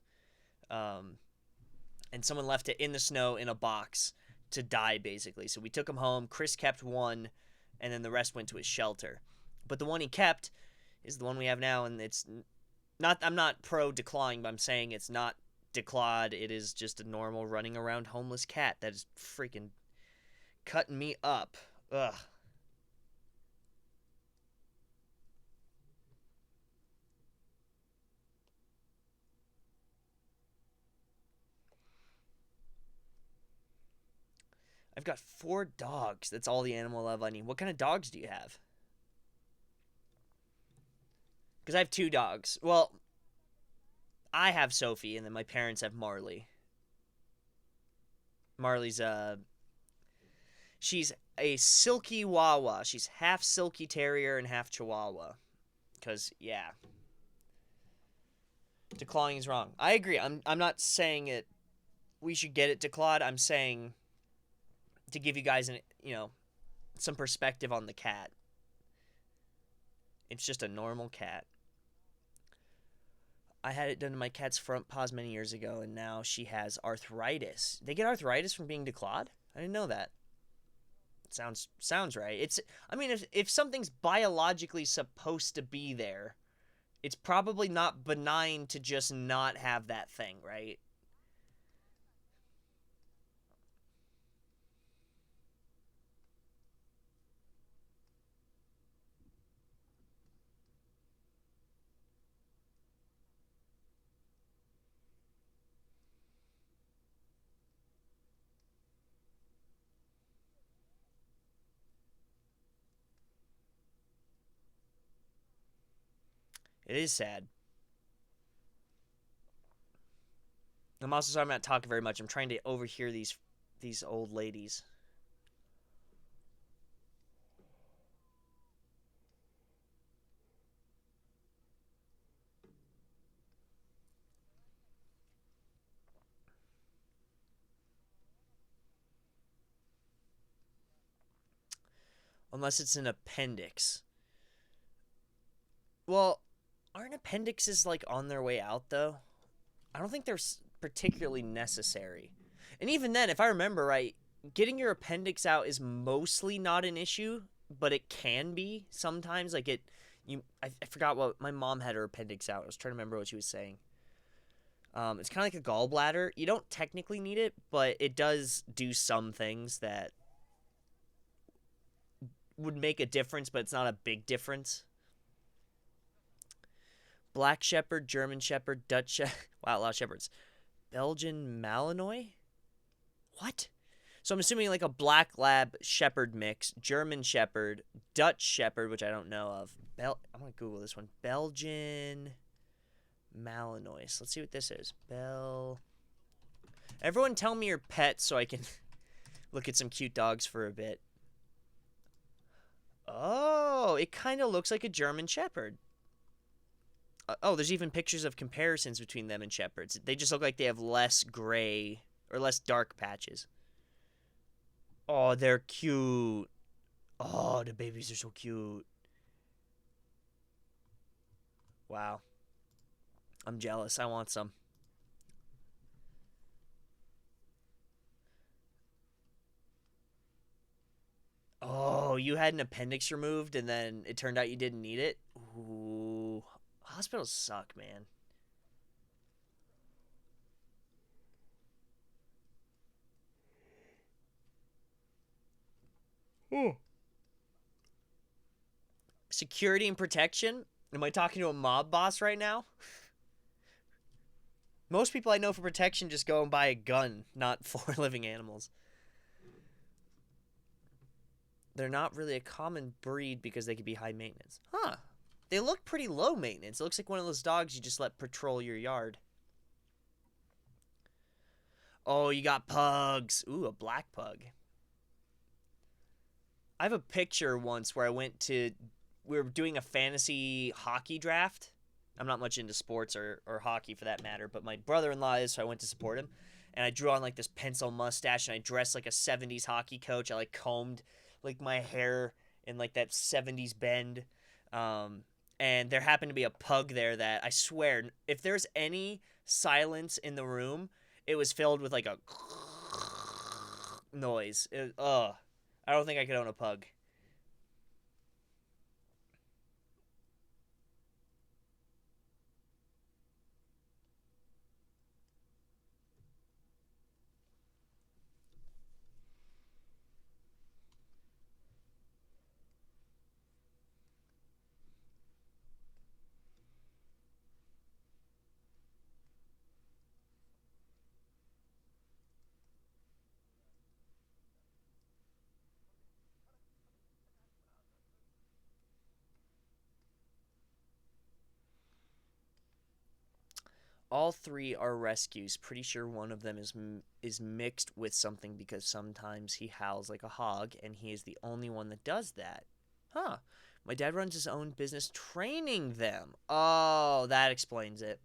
And someone left it in the snow in a box to die, basically. So we took him home. Chris kept one, and then the rest went to his shelter. But the one he kept is the one we have now, and it's not... I'm not pro-declawing, but I'm saying it's not declawed. It is just a normal running around homeless cat that is freaking cutting me up. Ugh. I've got 4 dogs. That's all the animal love I need. What kind of dogs do you have? Because I have 2 dogs. Well, I have Sophie, and then my parents have Marley. Marley's, she's a silky Wawa. She's half silky terrier and half Chihuahua. Because, yeah. Declawing is wrong. I agree. I'm not saying it... we should get it declawed. I'm saying... to give you guys some perspective on the cat. It's just a normal cat. I had it done to my cat's front paws many years ago, and now she has arthritis. They get arthritis from being declawed? I didn't know that. Sounds right. It's... I mean, if something's biologically supposed to be there, it's probably not benign to just not have that thing, right? It is sad. I'm also sorry I'm not talking very much. I'm trying to overhear these old ladies. Unless it's an appendix. Well, aren't appendixes like on their way out though? I don't think they're particularly necessary. And even then, if I remember right, getting your appendix out is mostly not an issue, but it can be sometimes. Like it, I forgot what my mom had her appendix out. I was trying to remember what she was saying. It's kind of like a gallbladder. You don't technically need it, but it does do some things that would make a difference, but it's not a big difference. Black Shepherd, German Shepherd, Dutch Shepherd. Wow, a lot of shepherds. Belgian Malinois? What? So I'm assuming like a Black Lab Shepherd mix, German Shepherd, Dutch Shepherd, which I don't know of. I'm going to Google this one. Belgian Malinois. Let's see what this is. Everyone tell me your pets so I can look at some cute dogs for a bit. Oh, it kind of looks like a German Shepherd. Oh, there's even pictures of comparisons between them and shepherds. They just look like they have less gray or less dark patches. Oh, they're cute. Oh, the babies are so cute. Wow. I'm jealous. I want some. Oh, you had an appendix removed and then it turned out you didn't need it? Ooh. Hospitals suck, man. Ooh. Security and protection? Am I talking to a mob boss right now? Most people I know for protection just go and buy a gun, not for living animals. They're not really a common breed because they can be high maintenance. Huh. They look pretty low maintenance. It looks like one of those dogs you just let patrol your yard. Oh, you got pugs. Ooh, a black pug. I have a picture once where we were doing a fantasy hockey draft. I'm not much into sports or hockey for that matter, but my brother-in-law is, so I went to support him. And I drew on like this pencil mustache and I dressed like a 70s hockey coach. I like combed like my hair in like that 70s bend. Um, and there happened to be a pug there that I swear, if there's any silence in the room, it was filled with like a noise. I don't think I could own a pug. All three are rescues. Pretty sure one of them is mixed with something because sometimes he howls like a hog, and he is the only one that does that. Huh. My dad runs his own business training them. Oh, that explains it.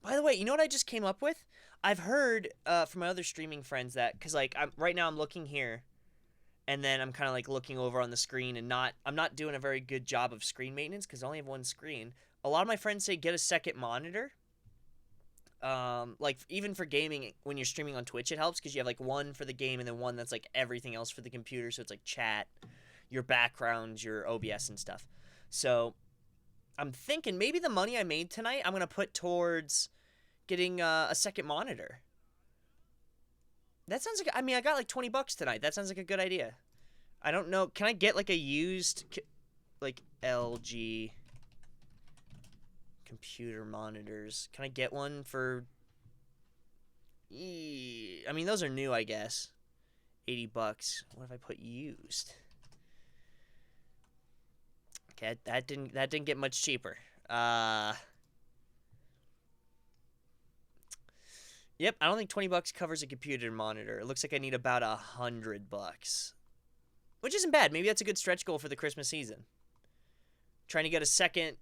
By the way, you know what I just came up with? I've heard from my other streaming friends that because like right now I'm looking here, and then I'm kind of like looking over on the screen and I'm not doing a very good job of screen maintenance because I only have one screen. A lot of my friends say get a second monitor. Like even for gaming when you're streaming on Twitch, it helps because you have like one for the game and then one that's like everything else for the computer. So it's like chat, your background, your OBS and stuff. So I'm thinking maybe the money I made tonight I'm gonna put towards getting a second monitor. That sounds like, I mean, I got like $20 tonight. That sounds like a good idea. I don't know. Can I get like a used like LG computer monitors? Can I get one for I mean, those are new, I guess. $80. What if I put used? Okay, that didn't get much cheaper. Yep, I don't think 20 bucks covers a computer monitor. It looks like I need about $100, which isn't bad. Maybe that's a good stretch goal for the Christmas season. Trying to get a second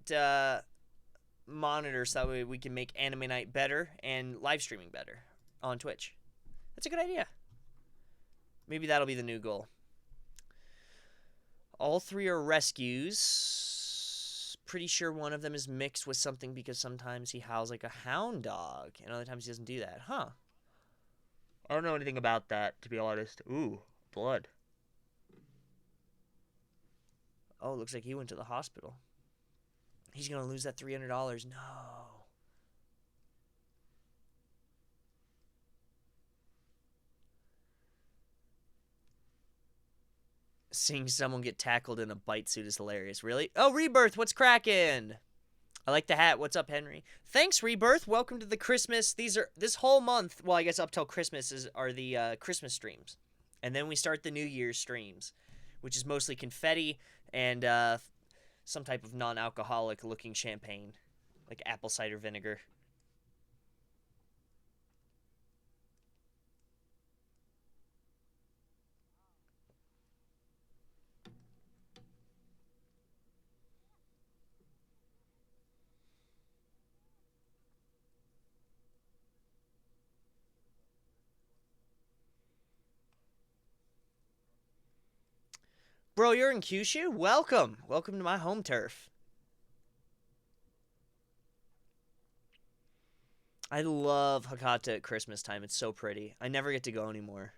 monitor so that way we can make Anime Night better and live streaming better on Twitch. That's a good idea. Maybe that'll be the new goal. All 3 are rescues. Pretty sure one of them is mixed with something because sometimes he howls like a hound dog, and other times he doesn't do that. Huh. I don't know anything about that, to be honest. Ooh, blood. Oh, looks like he went to the hospital. He's gonna lose that $300. No. Seeing someone get tackled in a bite suit is hilarious. Really? Oh, Rebirth, what's crackin'? I like the hat. What's up, Henry? Thanks, Rebirth. Welcome to the Christmas. This whole month. Well, I guess up till Christmas are the Christmas streams, and then we start the New Year's streams, which is mostly confetti and some type of non-alcoholic looking champagne, like apple cider vinegar. Bro, you're in Kyushu? Welcome. Welcome to my home turf. I love Hakata at Christmas time. It's so pretty. I never get to go anymore.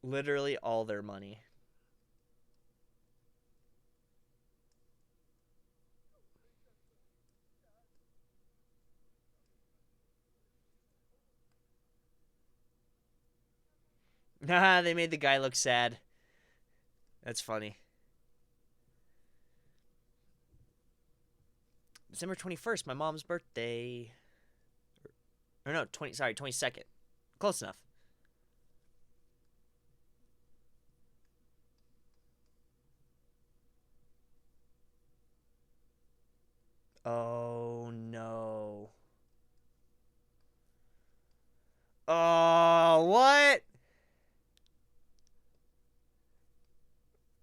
Literally all their money. Haha, they made the guy look sad. That's funny. December 21st, my mom's birthday. Or no, 22nd. Close enough. Oh, no. Oh, what?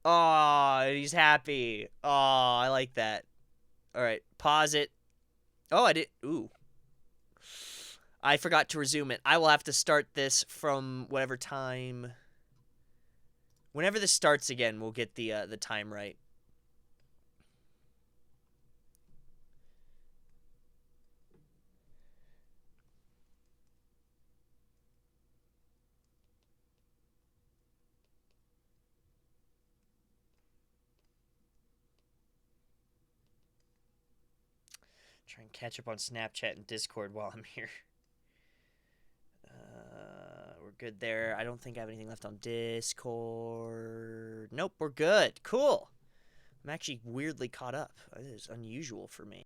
Oh, he's happy. Oh, I like that. All right, pause it. Oh, I did. Ooh. I forgot to resume it. I will have to start this from whatever time. Whenever this starts again, we'll get the time right. Try and catch up on Snapchat and Discord while I'm here. We're good there. I don't think I have anything left on Discord. Nope, we're good. Cool. I'm actually weirdly caught up. This is unusual for me.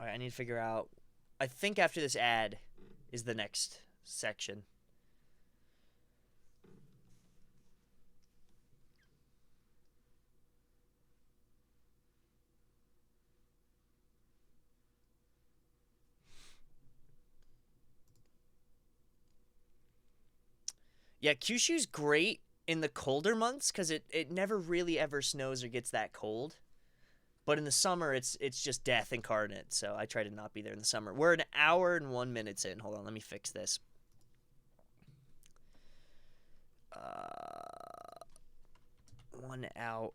Alright, I need to figure out... I think after this ad is the next section. Yeah, Kyushu's great in the colder months because it never really ever snows or gets that cold. But in the summer, it's just death incarnate, so I try to not be there in the summer. We're an hour and 1 minute in. Hold on, let me fix this. 1 hour.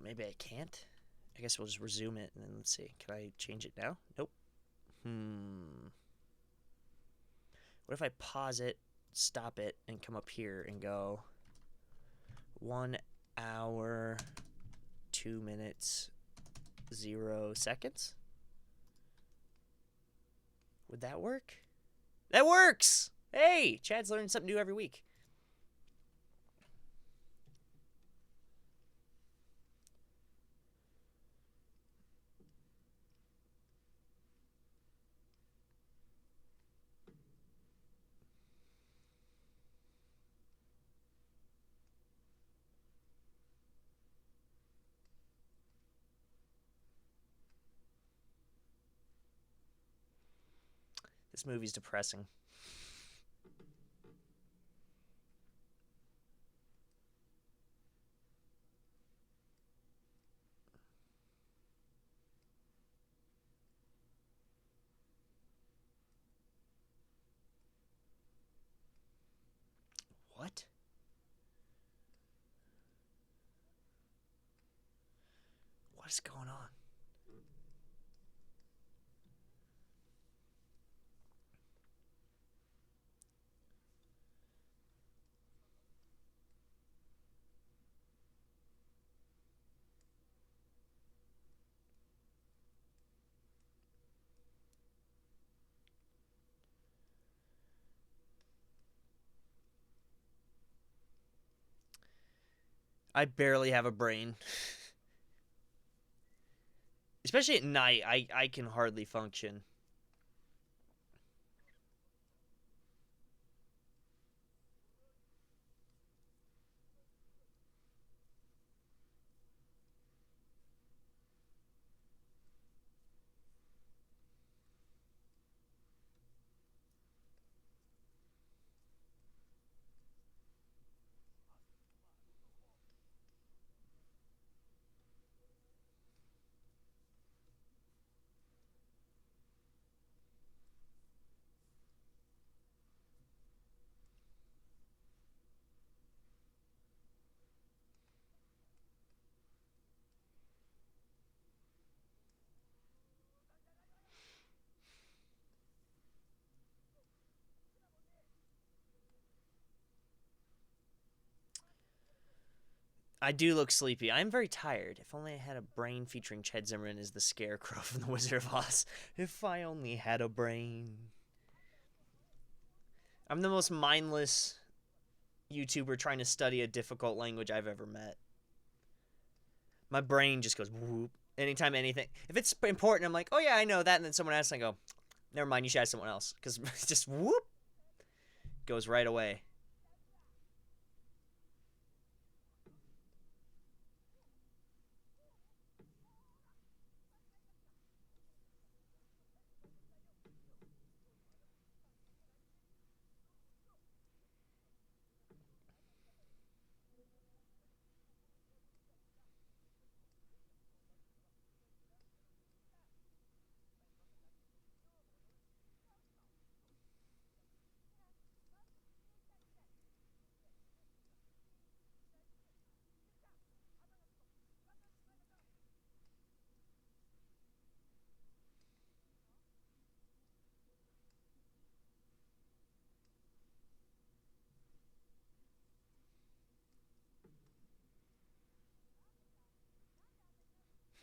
Maybe I can't. I guess we'll just resume it and then let's see. Can I change it now? Nope. What if I pause it, stop it, and come up here and go 1 hour, 2 minutes, 0 seconds? Would that work? That works! Hey, Chad's learning something new every week. This movie's depressing. What? What is going on? I barely have a brain. Especially at night, I can hardly function. I do look sleepy. I'm very tired. If only I had a brain featuring Ched Zimmerman as the Scarecrow from The Wizard of Oz. If I only had a brain. I'm the most mindless YouTuber trying to study a difficult language I've ever met. My brain just goes whoop. Anytime anything. If it's important, I'm like, oh yeah, I know that. And then someone asks, and I go, never mind, you should ask someone else. Because it's just whoop. Goes right away.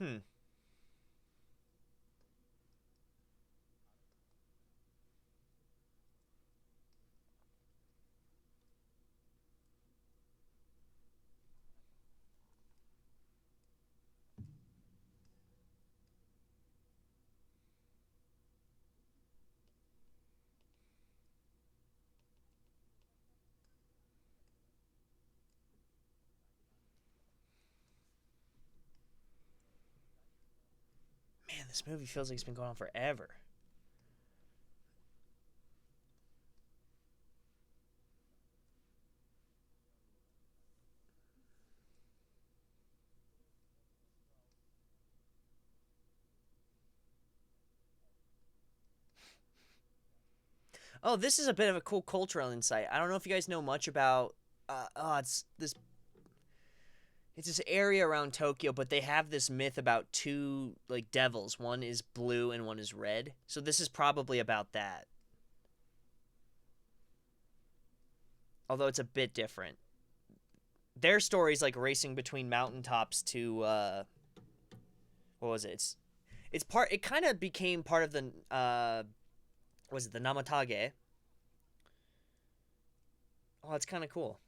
Hmm. Man, this movie feels like it's been going on forever. Oh, this is a bit of a cool cultural insight. I don't know if you guys know much about. It's this. It's this area around Tokyo, but they have this myth about two like devils. One is blue and one is red. So this is probably about that. Although it's a bit different. Their story's like racing between mountaintops to what was it? It's part. It kind of became part of the Was it the Namatage? Oh, that's kind of cool.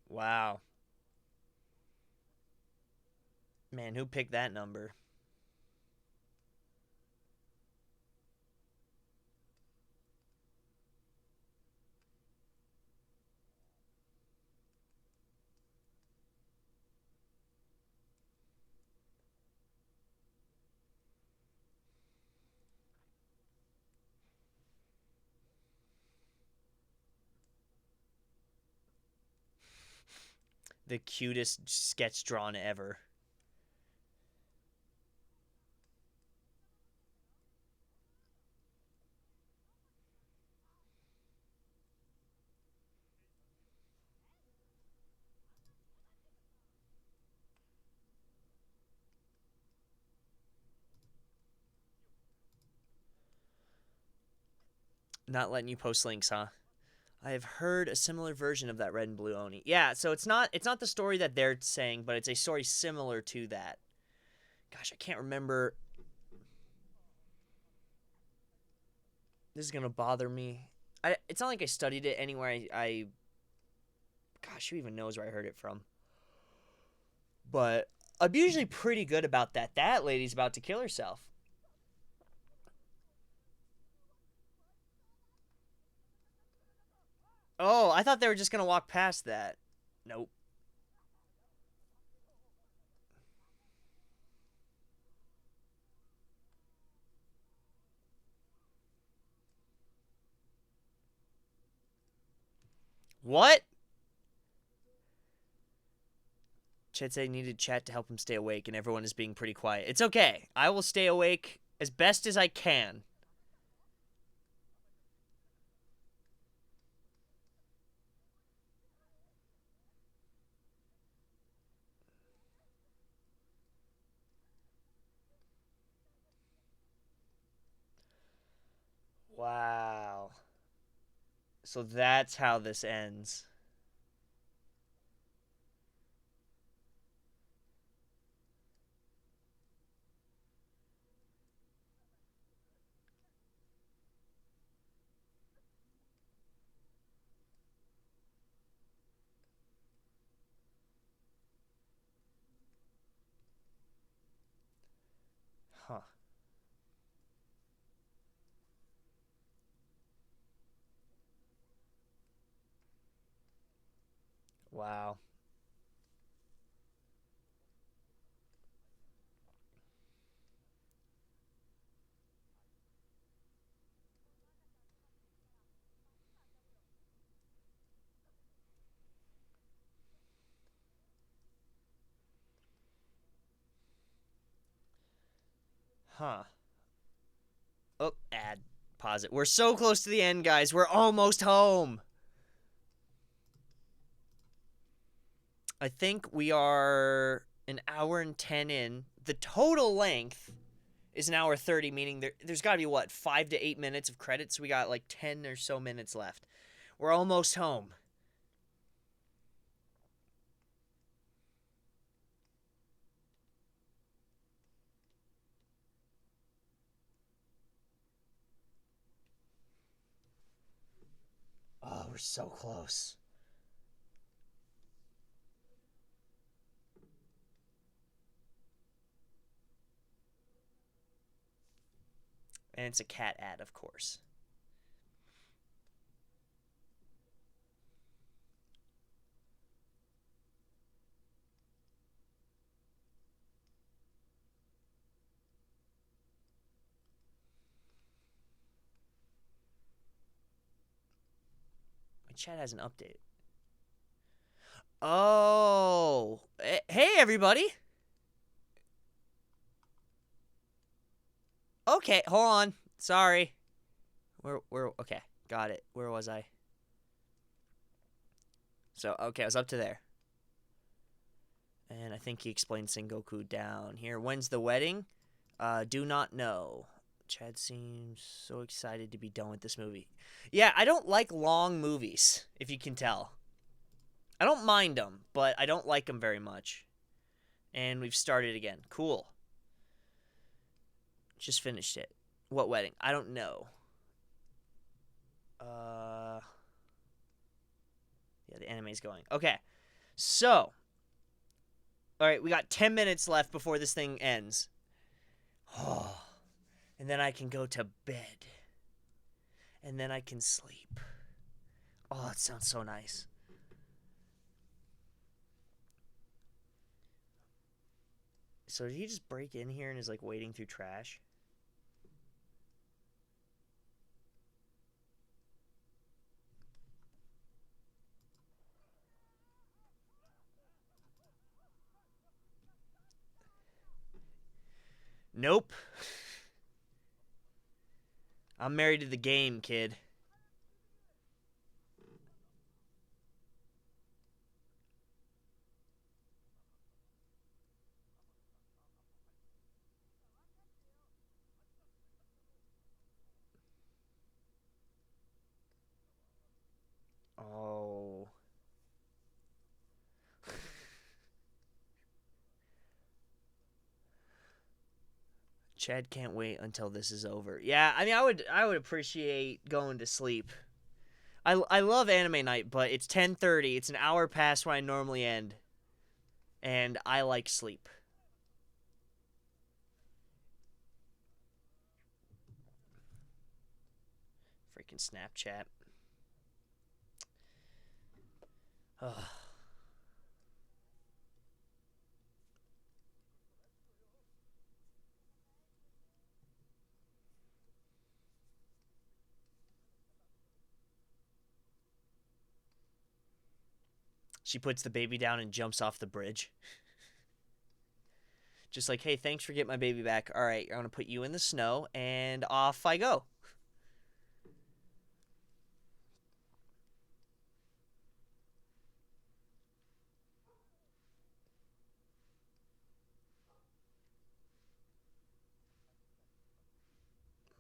Wow. Man, who picked that number? The cutest sketch drawn ever. Not letting you post links, huh? I have heard a similar version of that red and blue Oni. Yeah, so it's not the story that they're saying, but it's a story similar to that. Gosh, I can't remember. This is gonna bother me. It's not like I studied it anywhere. Gosh, who even knows where I heard it from? But I'm usually pretty good about that. That lady's about to kill herself. Oh, I thought they were just gonna walk past that. Nope. What? Chet said he needed chat to help him stay awake, and everyone is being pretty quiet. It's okay. I will stay awake as best as I can. Wow. So that's how this ends. Huh. Wow. Huh. Oh, ad. Pause it. We're so close to the end, guys. We're almost home. I think we are an hour and 10 in. The total length is an hour 30, meaning there's got to be, what, 5 to 8 minutes of credits? We got like 10 or so minutes left. We're almost home. Oh, we're so close. And it's a cat ad, of course. My chat hasn't updated. Oh. Hey, everybody. Okay, hold on. Sorry. We're okay. Got it. Where was I? So, okay, I was up to there. And I think he explained Sengoku down here. When's the wedding? Do not know. Chad seems so excited to be done with this movie. Yeah, I don't like long movies, if you can tell. I don't mind them, but I don't like them very much. And we've started again. Cool. Just finished it. What wedding? I don't know. Yeah, the anime's going. Okay. So, all right, we got 10 minutes left before this thing ends. Oh, and then I can go to bed. And then I can sleep. Oh, that sounds so nice. So did he just break in here and is like wading through trash? Nope. I'm married to the game, kid. Oh. Chad can't wait until this is over. Yeah, I mean, I would appreciate going to sleep. I love anime night, but it's 10:30. It's an hour past when I normally end, and I like sleep. Freaking Snapchat. Ugh. She puts the baby down and jumps off the bridge. Just like, hey, thanks for getting my baby back. All right, I'm going to put you in the snow, and off I go.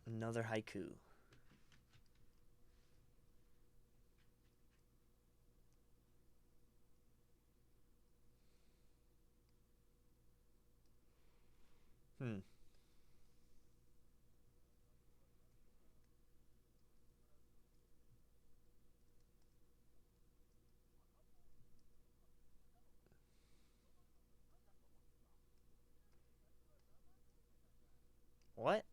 Another haiku. Hmm. What?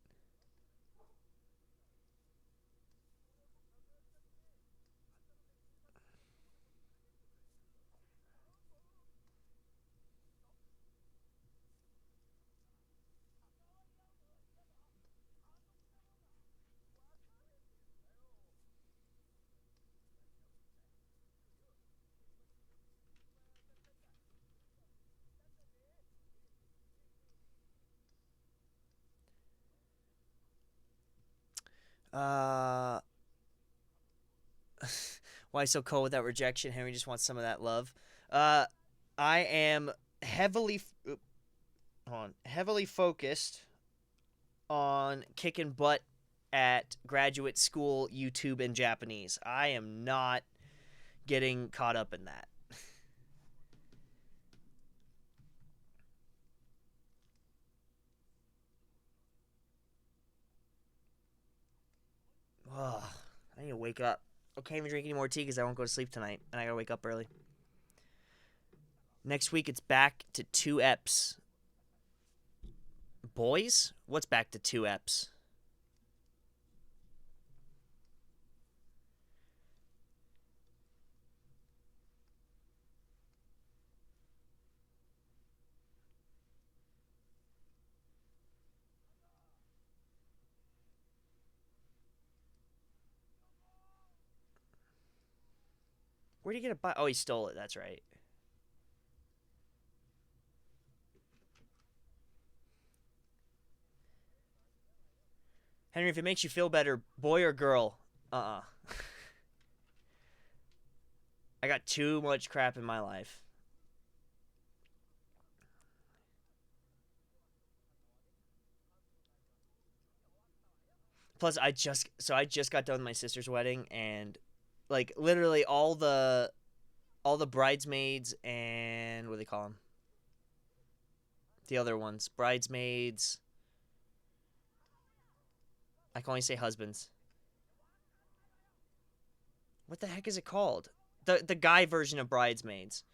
Uh, why so cold with that rejection? Henry just wants some of that love. Uh, I am heavily, heavily focused on kicking butt at graduate school YouTube and Japanese. I am not getting caught up in that. Ugh, I need to wake up. I can't even drink any more tea because I won't go to sleep tonight, and I gotta wake up early. Next week it's back to 2 eps. Boys? What's back to 2 eps? Where'd he get a bike? Oh, he stole it. That's right. Henry, if it makes you feel better, boy or girl? Uh-uh. I got too much crap in my life. Plus, I just got done with my sister's wedding, and like literally all the bridesmaids and what do they call them? The other ones, bridesmaids. I can only say husbands. What the heck is it called? The guy version of bridesmaids.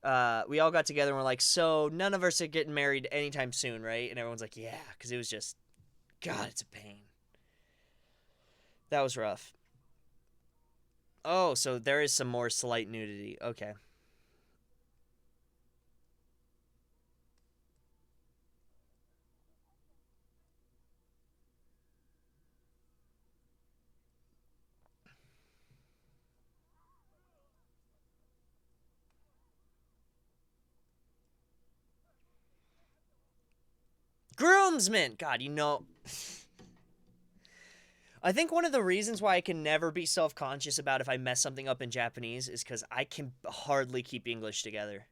We all got together and we're like, so none of us are getting married anytime soon, right? And everyone's like, yeah, because it was just, God, it's a pain. That was rough. Oh, so there is some more slight nudity. Okay. Groomsmen! God, you know. I think one of the reasons why I can never be self conscious about if I mess something up in Japanese is because I can hardly keep English together.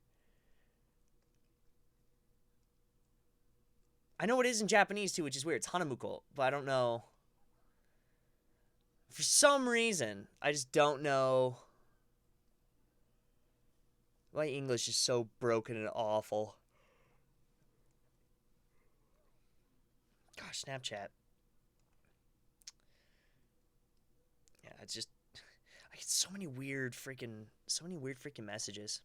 I know it is in Japanese too, which is weird. It's Hanamuko, but I don't know. For some reason, I just don't know why English is so broken and awful. Gosh, Snapchat. Yeah, it's just I get so many weird freaking messages.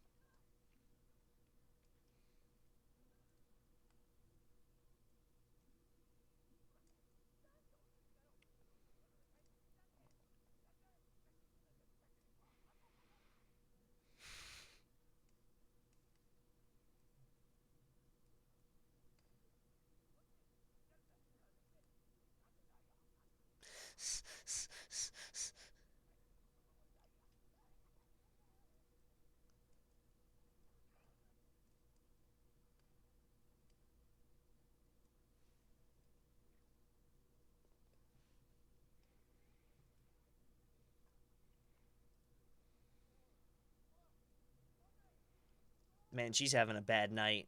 Man, she's having a bad night.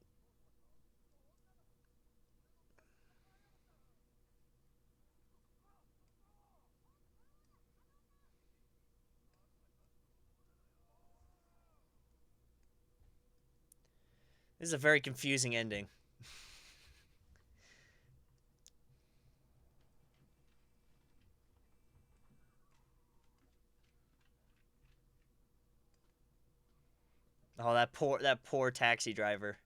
This is a very confusing ending. Oh, that poor taxi driver.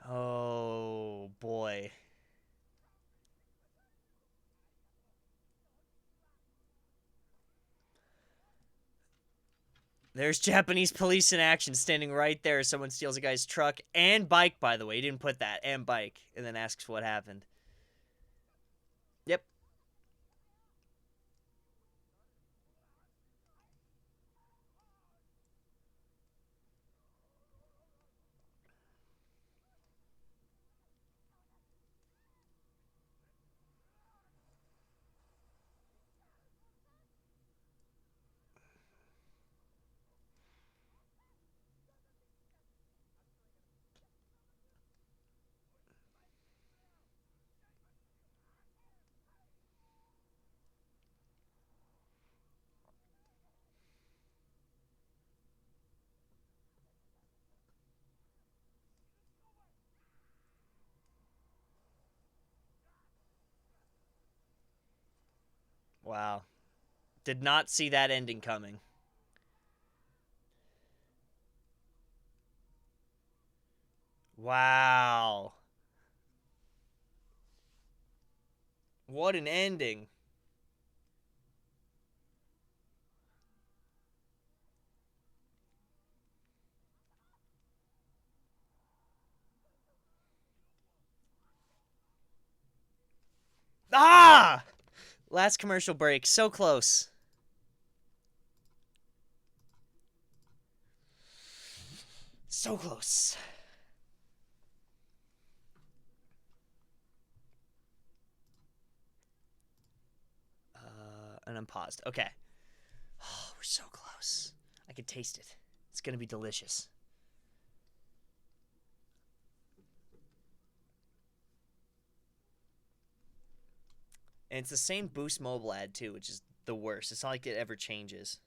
Oh boy. There's Japanese police in action standing right there. Someone steals a guy's truck and bike, by the way. He didn't put that. And bike. And then asks what happened. Yep. Wow. Did not see that ending coming. Wow. What an ending. Ah! Last commercial break. So close. So close. I'm paused. Okay. Oh, we're so close. I can taste it. It's gonna be delicious. And it's the same Boost Mobile ad too, which is the worst. It's not like it ever changes.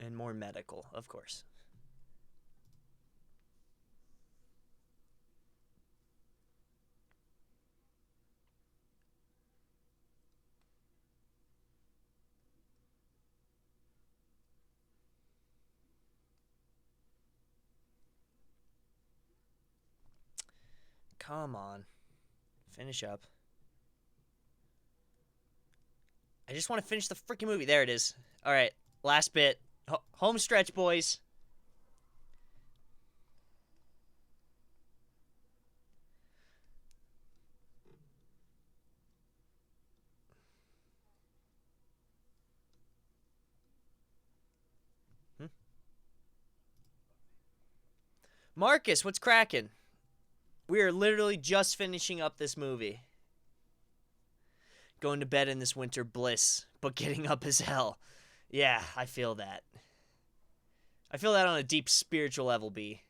And more medical, of course. Come on. Finish up. I just want to finish the freaking movie. There it is. All right, last bit. Home stretch, boys. Hmm? Marcus, what's cracking? We are literally just finishing up this movie. Going to bed in this winter bliss, but getting up as hell. Yeah, I feel that. I feel that on a deep spiritual level, B.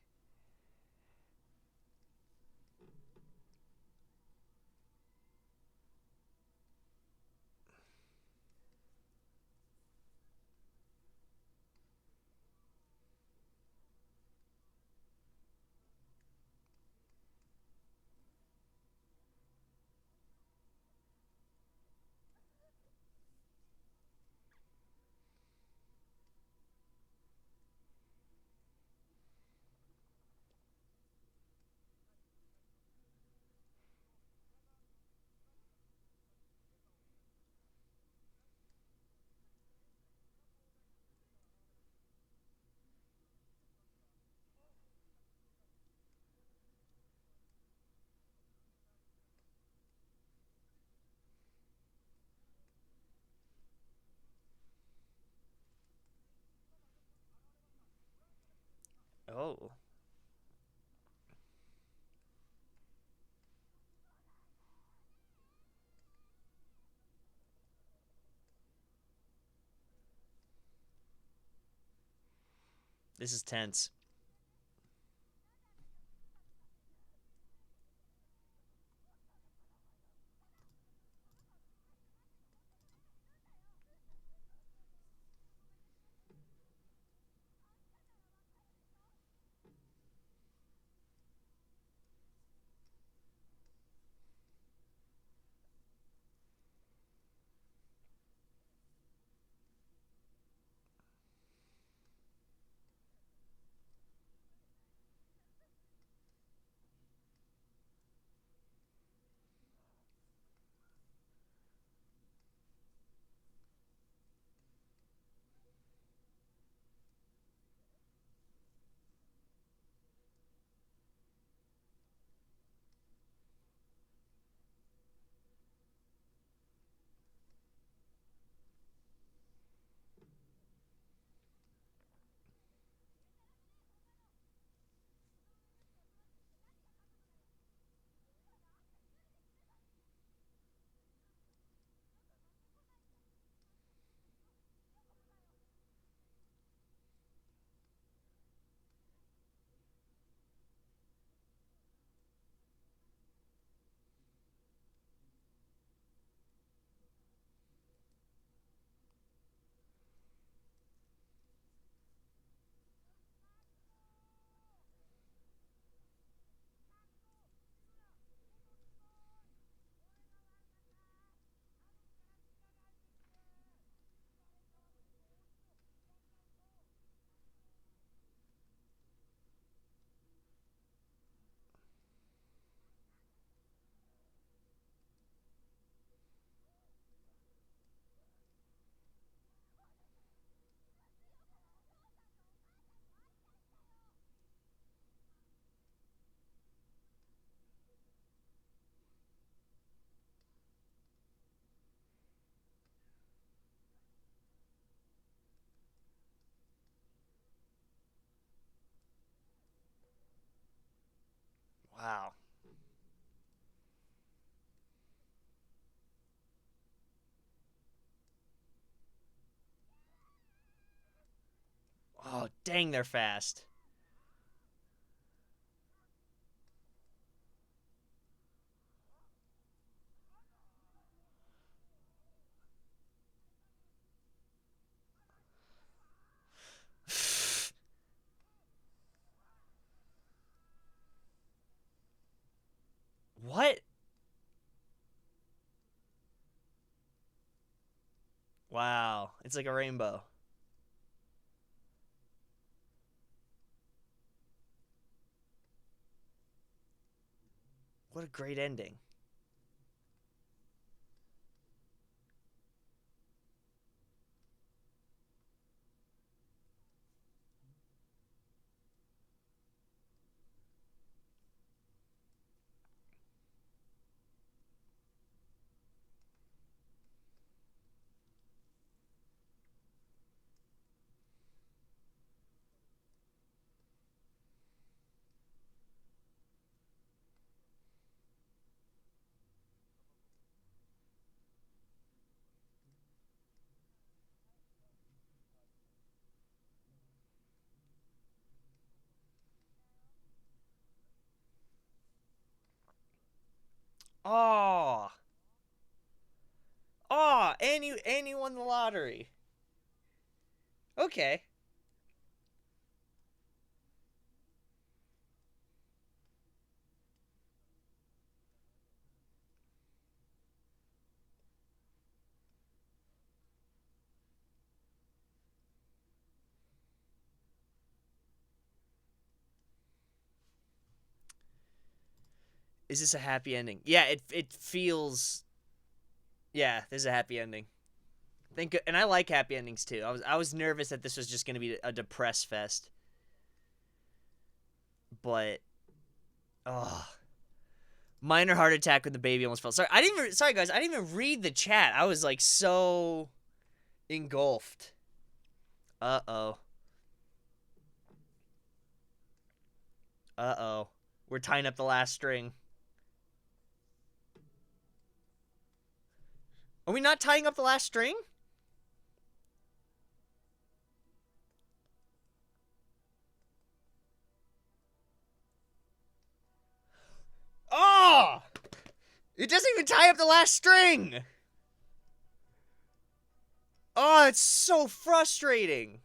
Oh. This is tense. Wow. Oh, dang, they're fast. What? Wow. It's like a rainbow. What a great ending. Oh. Oh, and you won the lottery. Okay. Is this a happy ending? Yeah, it feels. Yeah, this is a happy ending. And I like happy endings too. I was nervous that this was just gonna be a depress fest, but oh, minor heart attack when the baby almost fell. Sorry, I didn't even. Sorry guys, I didn't even read the chat. I was like so engulfed. Uh oh. Uh oh. We're tying up the last string. Are we not tying up the last string? Oh! It doesn't even tie up the last string! Oh, it's so frustrating.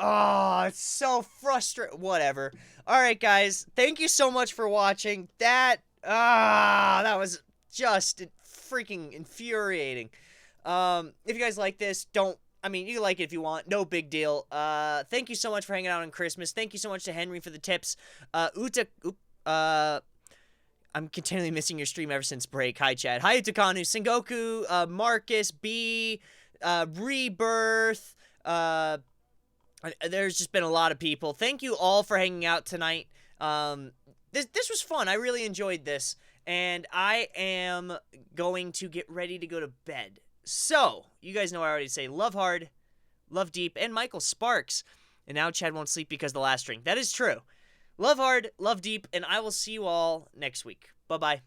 Oh, it's so frustrating. Whatever. Alright, guys. Thank you so much for watching. That was just freaking infuriating. If you guys like this, you can like it if you want. No big deal. Thank you so much for hanging out on Christmas. Thank you so much to Henry for the tips. I'm continually missing your stream ever since break. Hi, Chad. Hi, Takanu, Sengoku, Marcus, B, Rebirth, there's just been a lot of people. Thank you all for hanging out tonight. This was fun. I really enjoyed this. And I am going to get ready to go to bed. So, you guys know I already say love hard, love deep, and Michael Sparks. And now Chad won't sleep because of the last drink. That is true. Love hard, love deep, and I will see you all next week. Bye-bye.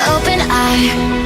Open eye